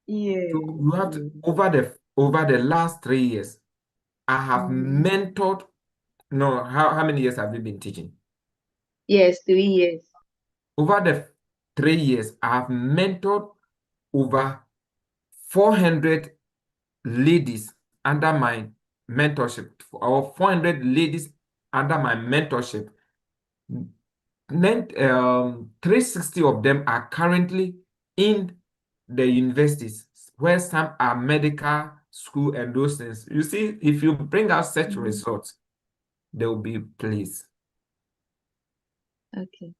Yes, you have to, yes. over the last 3 years, I have mentored. No, how many years have you been teaching? Yes, 3 years. Over the 3 years, I have mentored over 400 ladies under my mentorship, or 400 ladies under my mentorship. 360 of them are currently in the universities, where some are medical school and those things. You see, if you bring out such results, they will be pleased, Okay.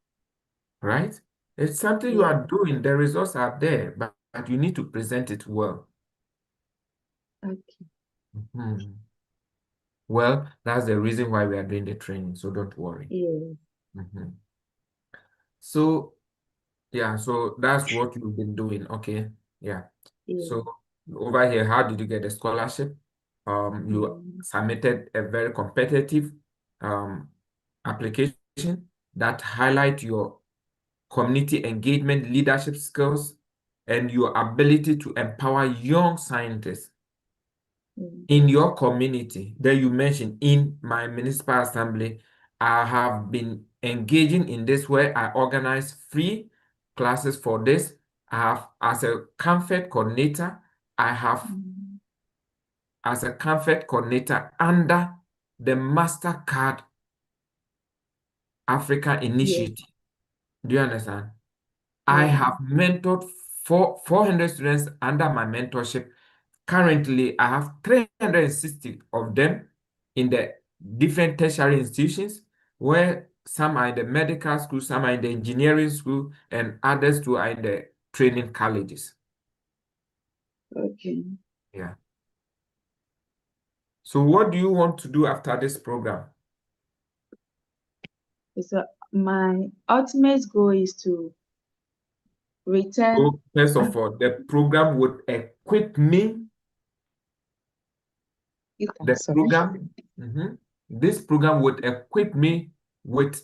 right? It's something you Yeah. are doing. The results are there, but you need to present it well. Okay. Mhm. Well, that's the reason why we are doing the training, so don't worry. Yeah. Mhm. So, yeah, so that's what you've been doing, okay? Yeah. Yeah. So over here, how did you get the scholarship? You submitted a very competitive application that highlight your community engagement, leadership skills, and your ability to empower young scientists in your community. That you mentioned in my municipal assembly, I have been engaging in this where I organize free classes for this. I have, as a comfort coordinator, I have as a comfort coordinator under the MasterCard Africa Yeah. Initiative. Do you understand? I Yeah. have mentored 400 students under my mentorship. Currently, I have 360 of them in the different tertiary institutions, where some are in the medical school, some are in the engineering school, and others too are in the training colleges. Okay. Yeah. So what do you want to do after this program? So my ultimate goal is to return. So first of all, the program would equip me You can The sorry. program, this program would equip me with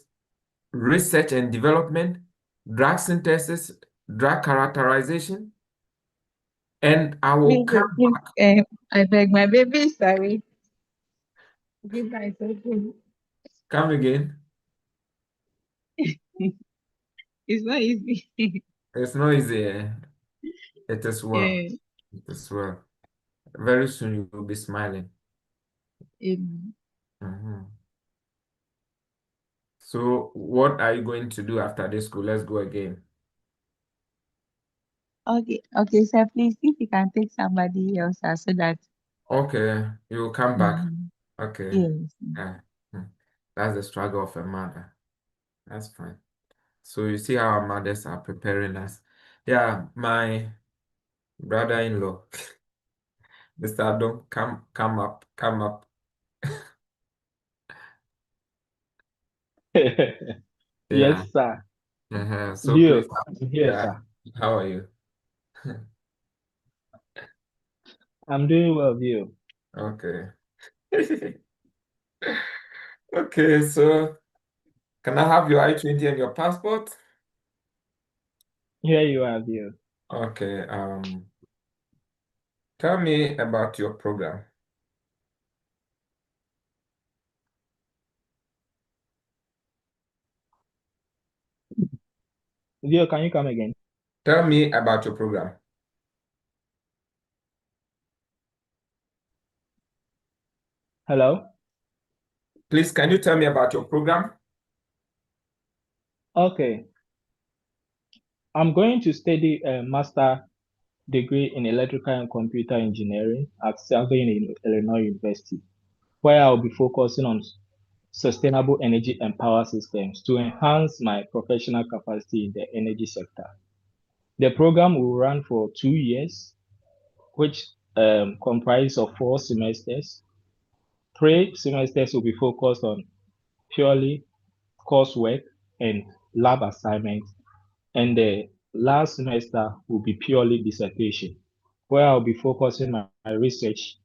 research and development, drug synthesis, drug characterization, and I will Please, come please, back. I beg my baby, sorry. Give myself. Come again. It's not easy. It's not easy. It is well. Yeah. It is well. Very soon you will be smiling. Um, Mhm. So what are you going to do after this school? Let's go again. okay, sir, please, if you can take somebody else so that. Okay, you will come back. Okay. Yes. Yeah. That's the struggle of a mother. That's fine. So you see how our mothers are preparing us. Yeah, my brother-in-law, Mr. Adom, come up, come up. Yeah. Yes, sir. So View. please, Yes, yeah, sir. how are you? I'm doing well, view. Okay. Okay, so can I have your I-20 and your passport? Here you are, view. Okay, tell me about your program. View, can you come again? Tell me about your program. Hello? Please, can you tell me about your program? Okay. I'm going to study a master degree in electrical and computer engineering at Southern Illinois University, where I'll be focusing on sustainable energy and power systems to enhance my professional capacity in the energy sector. The program will run for 2 years, which comprise of 4 semesters. 3 semesters will be focused on purely coursework and lab assignments, and the last semester will be purely dissertation, where I'll be focusing my research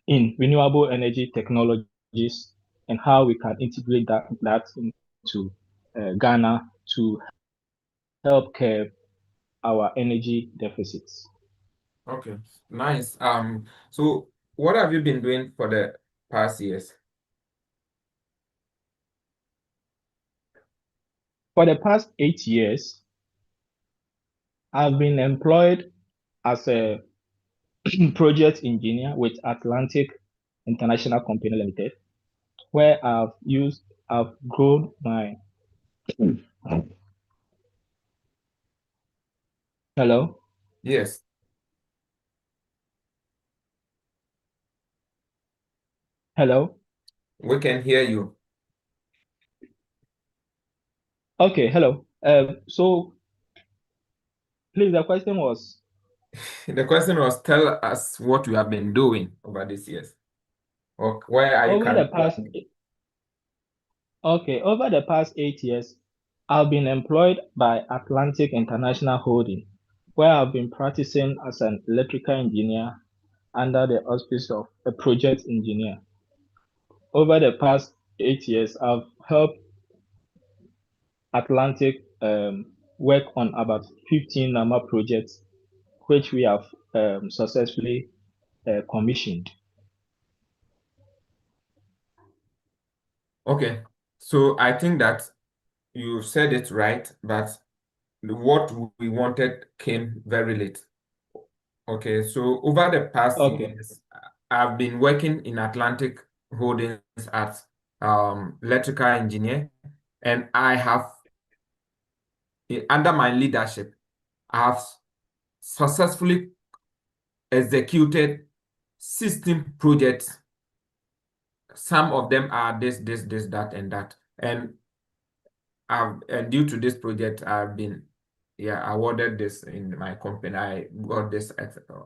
in renewable energy technologies and how we can integrate that into Ghana to help curb our energy deficits. Okay, nice. So what have you been doing for the past years? For the past 8 years, I've been employed as a project engineer with Atlantic International Company Limited, where I've grown my hello. Yes, Hello. we can hear you. Okay, hello. So please, the question was, The question was, tell us what you have been doing over these years. Or where are you over the currently past working? okay, over the past 8 years, I've been employed by Atlantic International Holding, where I've been practicing as an electrical engineer under the auspice of a project engineer. Over the past 8 years, I've helped Atlantic work on about 15 number projects, which we have successfully commissioned. Okay, so I think that you said it right, but what we wanted came very late. Okay, so over the past Okay. years, I've been working in Atlantic Holdings as electrical engineer, and I have, under my leadership, I have successfully executed 16 projects. Some of them are this, that, and that. And due to this project, I've been awarded this in my company. I got this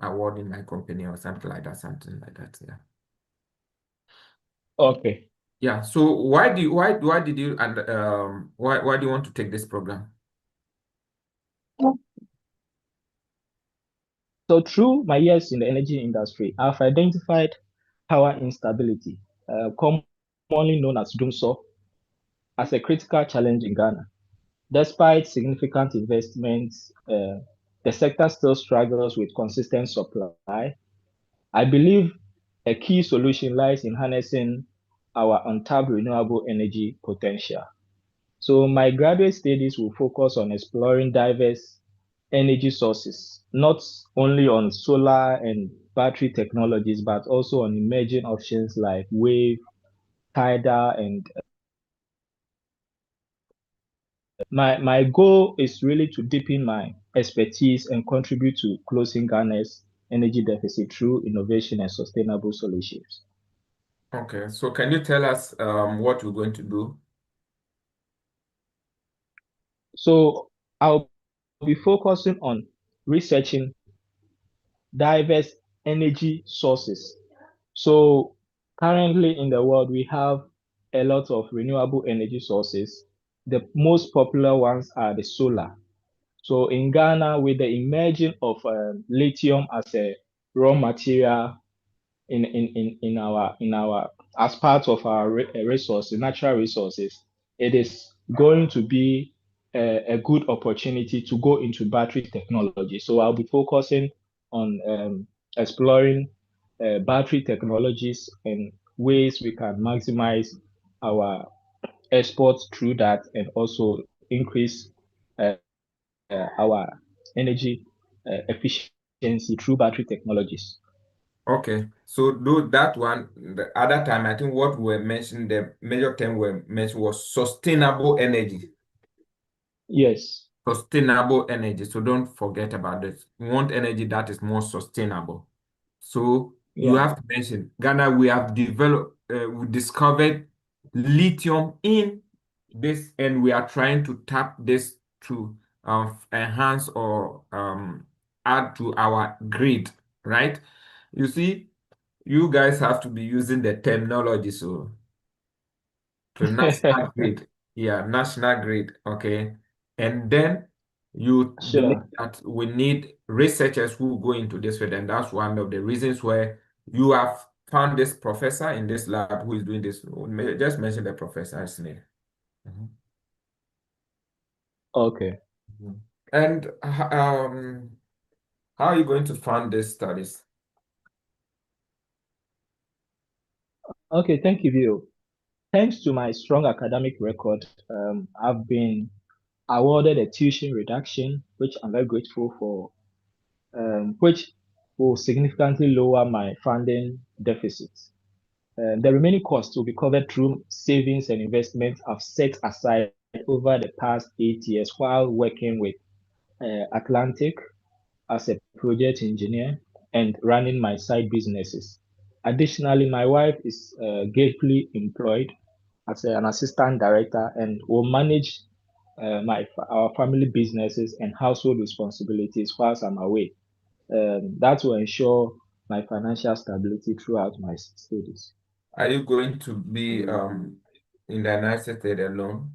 award in my company or something like that, Yeah. Okay. Yeah. So why did you and why do you want to take this program? So through my years in the energy industry, I've identified power instability, commonly known as doomsor, as a critical challenge in Ghana. Despite significant investments, the sector still struggles with consistent supply. I believe a key solution lies in harnessing our untapped renewable energy potential. So my graduate studies will focus on exploring diverse energy sources, not only on solar and battery technologies, but also on emerging options like wave, tidal, and my goal is really to deepen my expertise and contribute to closing Ghana's energy deficit through innovation and sustainable solutions. Okay, so can you tell us what we're going to do? So I'll be focusing on researching diverse energy sources. So currently in the world, we have a lot of renewable energy sources. The most popular ones are the solar. So in Ghana, with the emerging of lithium as a raw material in our as part of our resources, natural resources, it is going to be a good opportunity to go into battery technology. So I'll be focusing on exploring battery technologies and ways we can maximize our exports through that and also increase uh, our energy efficiency through battery technologies. Okay, so do that one, the other time, I think what we mentioned, the major term we mentioned was sustainable energy. Yes. Sustainable energy. So don't forget about this. We want energy that is more sustainable. So you Yeah. have to mention Ghana, we have developed, we discovered lithium in this, and we are trying to tap this to enhance or add to our grid, right? You see, you guys have to be using the terminology. So to national grid, yeah, national grid, okay. And then you believe Sure. that we need researchers who go into this field, and that's one of the reasons where you have found this professor in this lab who is doing this. Just mention the professor's name. Mhm. Okay. Mhm. And how are you going to fund these studies? Okay, thank you, Vio. Thanks to my strong academic record, I've been awarded a tuition reduction, which I'm very grateful for, which will significantly lower my funding deficits. The remaining costs will be covered through savings and investments I've set aside over the past 8 years while working with Atlantic as a project engineer and running my side businesses. Additionally, my wife is gainfully employed as an assistant director and will manage our family businesses and household responsibilities whilst I'm away. That will ensure my financial stability throughout my studies. Are you going to be in the United States alone?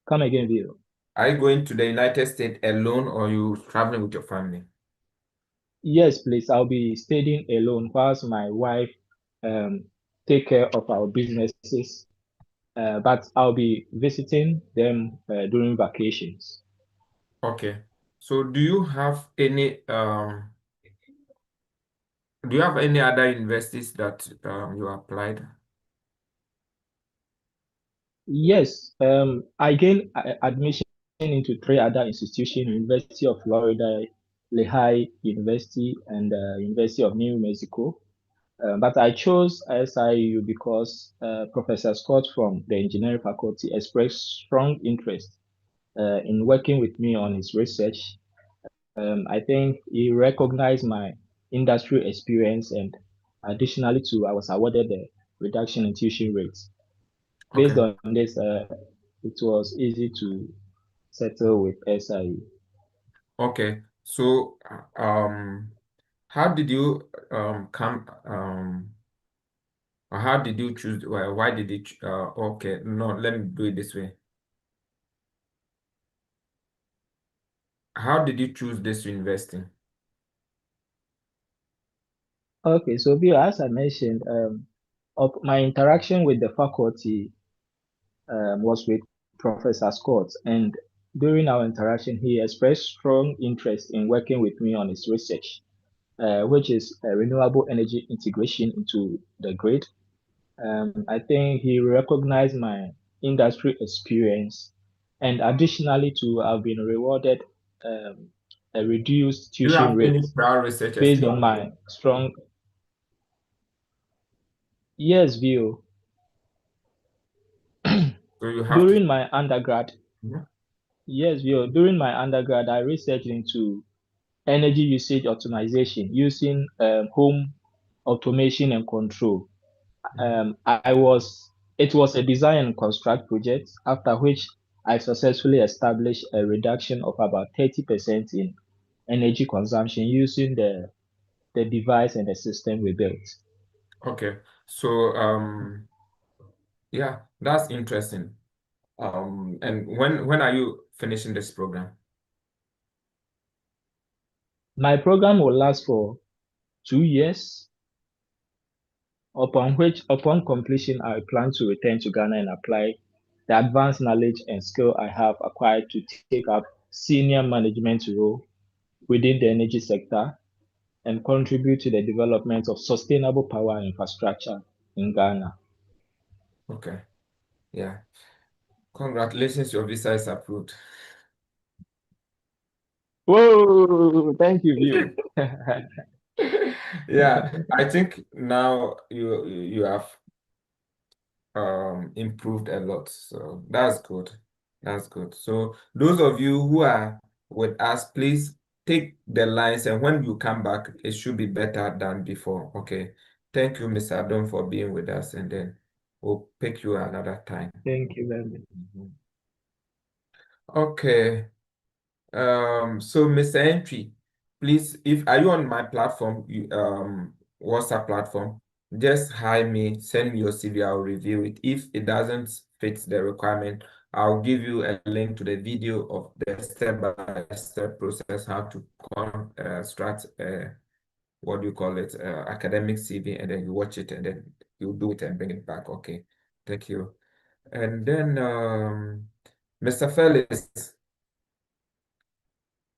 Come again, Vito. Are you going to the United States alone, or you traveling with your family? Yes, please. I'll be studying alone whilst my wife um, take care of our businesses. But I'll be visiting them during vacations. Okay. So do you have any other universities that you applied? Yes, I gained admission into three other institutions: University of Florida, Lehigh University, and University of New Mexico. But I chose SIU because Professor Scott from the engineering faculty expressed strong interest in working with me on his research. I think he recognized my industry experience, and additionally to I was awarded the reduction in tuition rates. Based Okay. on this, it was easy to settle with SIU. Okay. So how did you or how did you choose, well, why did you okay, no, let me do it this way. How did you choose this university? Okay, so Bill, as I mentioned, my interaction with the faculty was with Professor Scott, and during our interaction, he expressed strong interest in working with me on his research, which is renewable energy integration into the grid. I think he recognized my industry experience, and additionally, to have been rewarded a reduced Do you tuition have rate any prior research based experience? on my strong. Yes, view. So you have to. During my undergrad, Mhm. yes, view. During my undergrad, I researched into energy usage optimization using home automation and control. It was a design and construct project, after which I successfully established a reduction of about 30% in energy consumption using the device and the system we built. Okay. So yeah, that's interesting. And when are you finishing this program? My program will last for 2 years, upon completion, I plan to return to Ghana and apply the advanced knowledge and skill I have acquired to take up senior management role within the energy sector and contribute to the development of sustainable power infrastructure in Ghana. Okay. Yeah. Congratulations, your visa is approved. Whoa, thank you, View. Yeah, I think now you have improved a lot. So that's good. That's good. So those of you who are with us, please take the lines, and when you come back, it should be better than before. Okay. Thank you, Mr. Adon, for being with us, and then we'll pick you another time. Thank you very much. Okay. So Mr. Entry, please, if are you on my platform, WhatsApp platform, just hi me, send me your CV, I'll review it. If it doesn't fit the requirement, I'll give you a link to the video of the step-by-step process, how to construct what do you call it, academic CV, and then you watch it, and then you do it and bring it back. Okay, thank you. And then Mr. Felix.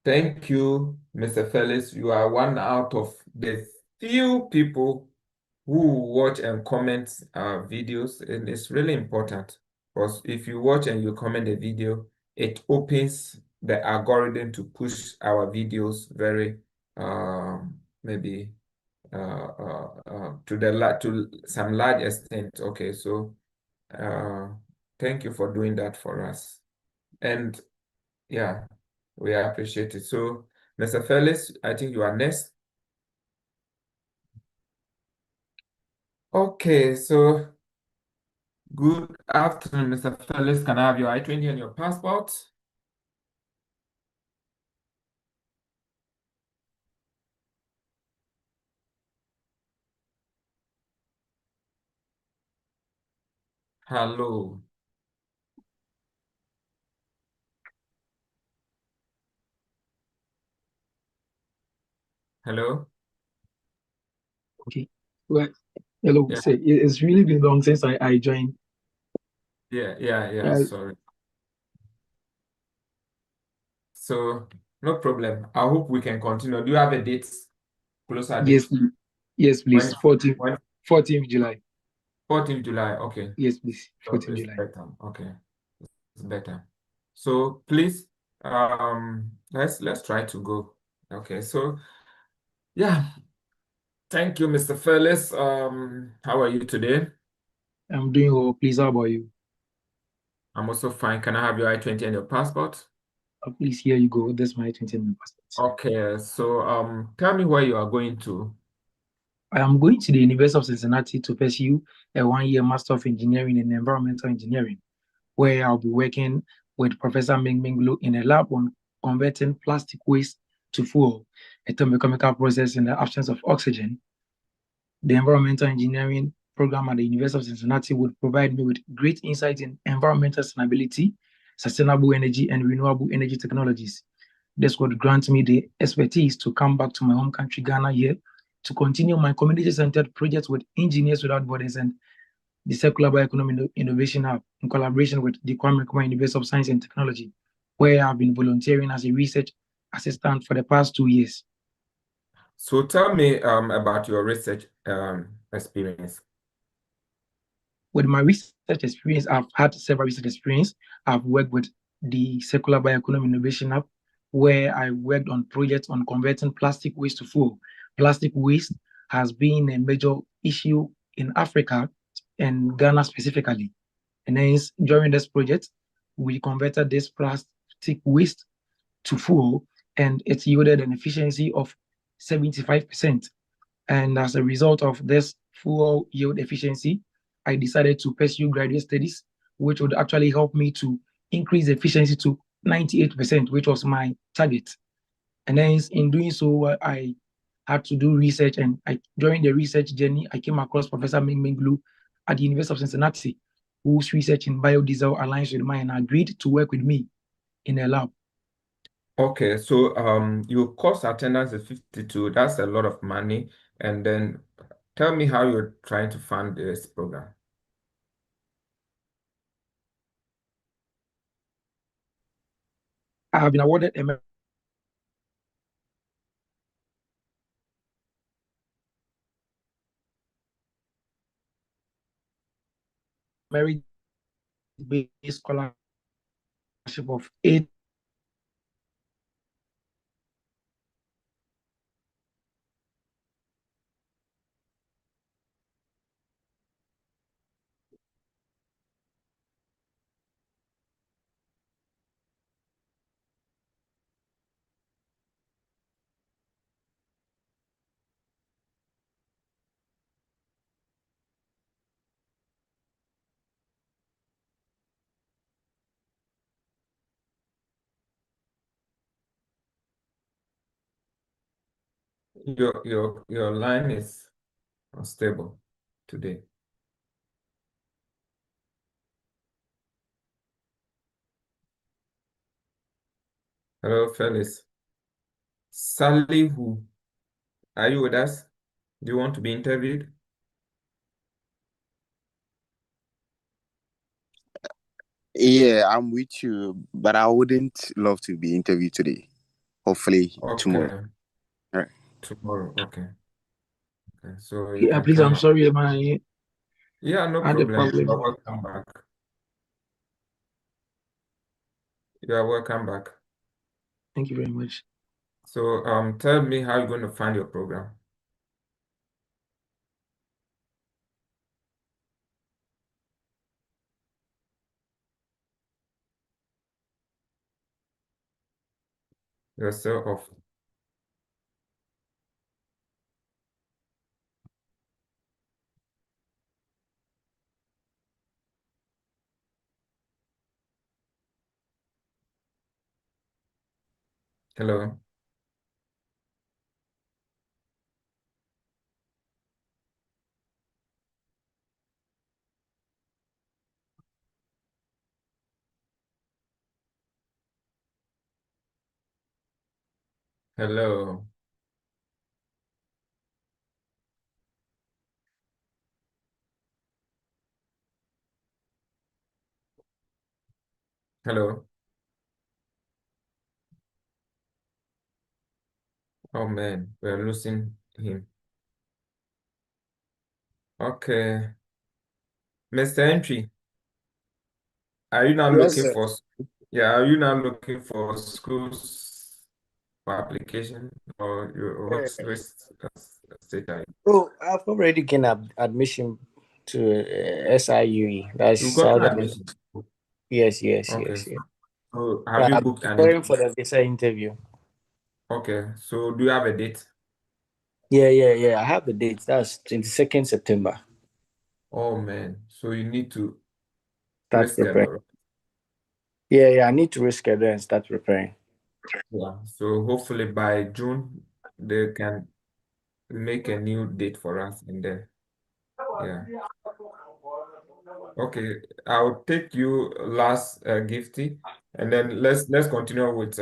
Thank you, Mr. Felix. You are one out of the few people who watch and comment our videos, and it's really important because if you watch and you comment the video, it opens the algorithm to push our videos very maybe to some large extent. Okay, so thank you for doing that for us. And yeah, we appreciate it. So, Mr. Felix, I think you are next. Okay, so good afternoon, Mr. Felix. Can I have your I-20 and your passport? Hello. Hello. Okay. Well, hello. Yeah, Say, it's really been long since I joined. yeah, sorry. So, no problem. I hope we can continue. Do you have a date, closer Yes, date? yes, please. When? 14th July. 14th July, okay. Yes, please. So 14th it's July. better. Okay, it's better. So please, let's try to go. Okay, so yeah. Thank you, Mr. Felix. How are you today? I'm doing well. Please, how about you? I'm also fine. Can I have your I-20 and your passport? Please, here you go. That's my 20 passport. Okay, so tell me where you are going to. I am going to the University of Cincinnati to pursue a 1-year Master of Engineering in Environmental Engineering, where I'll be working with Professor Ming Ming Lu in a lab on converting plastic waste to fuel, a thermochemical process in the absence of oxygen. The environmental engineering program at the University of Cincinnati would provide me with great insight in environmental sustainability, sustainable energy, and renewable energy technologies. This would grant me the expertise to come back to my home country, Ghana, here to continue my community-centered projects with Engineers Without Borders and the Circular Bioeconomy Innovation Hub in collaboration with the Kwame Nkrumah University of Science and Technology, where I've been volunteering as a research assistant for the past 2 years. So tell me about your research experience. With my research experience, I've had several research experience. I've worked with the Circular Bioeconomy Innovation Hub, where I worked on projects on converting plastic waste to fuel. Plastic waste has been a major issue in Africa and Ghana specifically. And hence, during this project, we converted this plastic waste to fuel, and it yielded an efficiency of 75%. And as a result of this fuel yield efficiency, I decided to pursue graduate studies, which would actually help me to increase efficiency to 98%, which was my target. And then in doing so, I had to do research, and during the research journey, I came across Professor Ming Lu at the University of Cincinnati, whose research in biodiesel aligns with mine, and agreed to work with me in a lab. Okay, so your course attendance is 52. That's a lot of money. And then tell me how you're trying to fund this program. I have been awarded a merit-based scholarship of 8. Your line is unstable today. Hello, Felix. Sally, who are you with us? Do you want to be interviewed? Yeah, I'm with you, but I wouldn't love to be interviewed today. Hopefully tomorrow. Okay, All right. tomorrow. Okay. Okay. So you Yeah, can please, come I'm up. sorry, I Yeah, no had a problem. problem. You're welcome back. You are welcome back. Thank you very much. So tell me how you're going to find your program. You're still off. Hello. Hello. Hello. Oh man, we're losing him. Okay. Mr. Entry, are you now Yes, looking sir. for, yeah, are you now looking for schools for application, or you, what's state are you? Oh, I've already gained admission to SIUE. You've That's gotten Southern. admission. Yes, yes, Okay, yes, yes. so have you I'm booked an preparing for interview? the visa interview. Okay, so do you have a date? Yeah. I have the date. That's 22nd September. Oh man, so you need to Start preparing. reschedule. Yeah. I need to reschedule and start preparing. Yeah, so hopefully by June they can make a new date for us, and then yeah. Okay, I'll take you last, Gifty, and then let's continue with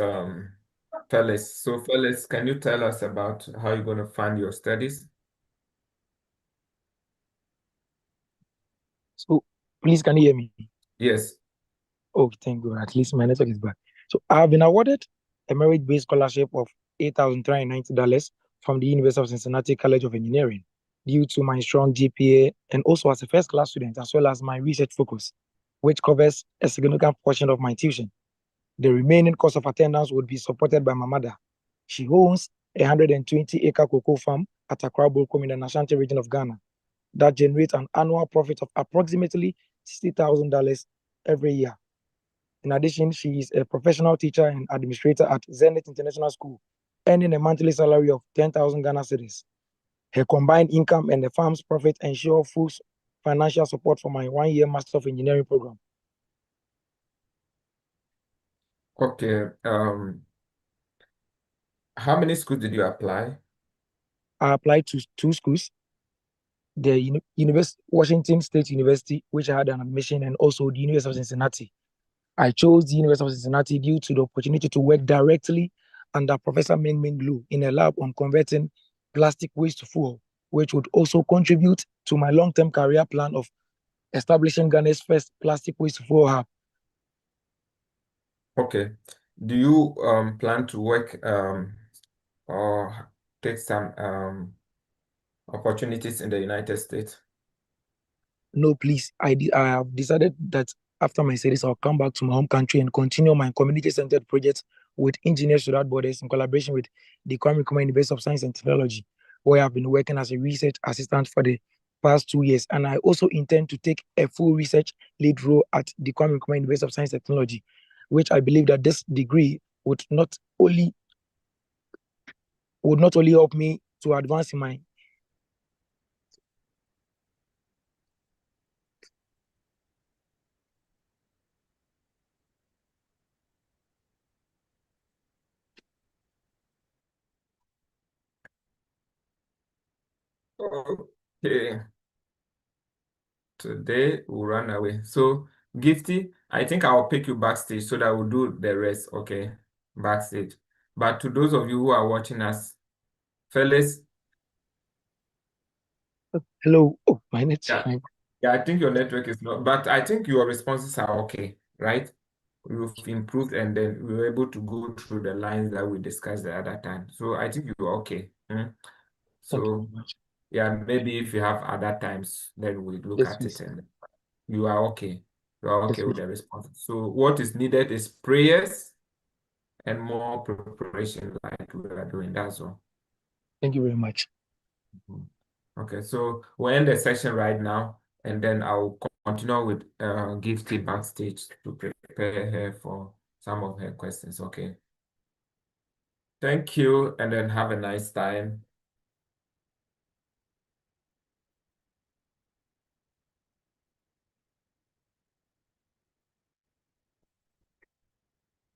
Felix. So Felix, can you tell us about how you're going to fund your studies? So please, can you hear me? Yes. Oh, thank God. At least my network is back. So I've been awarded a merit-based scholarship of $8,390 from the University of Cincinnati College of Engineering due to my strong GPA and also as a first-class student, as well as my research focus, which covers a significant portion of my tuition. The remaining cost of attendance would be supported by my mother. She owns a 120-acre cocoa farm at Accra Bokom in the Ashanti region of Ghana that generates an annual profit of approximately $60,000 every year. In addition, she is a professional teacher and administrator at Zenith International School, earning a monthly salary of 10,000 Ghana cedis. Her combined income and the farm's profit ensure full financial support for my one-year Master of Engineering program. Okay. How many schools did you apply? I applied to 2 schools, the Washington State University, which I had an admission, and also the University of Cincinnati. I chose the University of Cincinnati due to the opportunity to work directly under Professor Meng Lu in a lab on converting plastic waste to fuel, which would also contribute to my long-term career plan of establishing Ghana's first plastic waste to fuel hub. Okay. Do you plan to work or take some opportunities in the United States? No, please. I have decided that after my studies, I'll come back to my home country and continue my community-centered projects with Engineers Without Borders in collaboration with the Kwame Nkrumah University of Science and Technology, where I've been working as a research assistant for the past 2 years. And I also intend to take a full research lead role at the Kwame Nkrumah University of Science and Technology, which I believe that this degree would not only help me to advance in my Okay. Today we'll run away. So, Gifty, I think I'll pick you backstage so that we'll do the rest, okay? Backstage. But to those of you who are watching us, fellas. Hello. Oh, my network. Yeah, I think your network is not, but I think your responses are okay, right? We've improved and then we were able to go through the lines that we discussed the other time. So I think you're okay. So yeah, maybe if you have other times, then we look at it and you are okay. You are okay with the response. So what is needed is prayers and more preparation like we are doing. That's all. Thank you very much. Okay, so we'll end the session right now, and then I'll continue with Gifty backstage to prepare her for some of her questions. Okay. Thank you, and then have a nice time.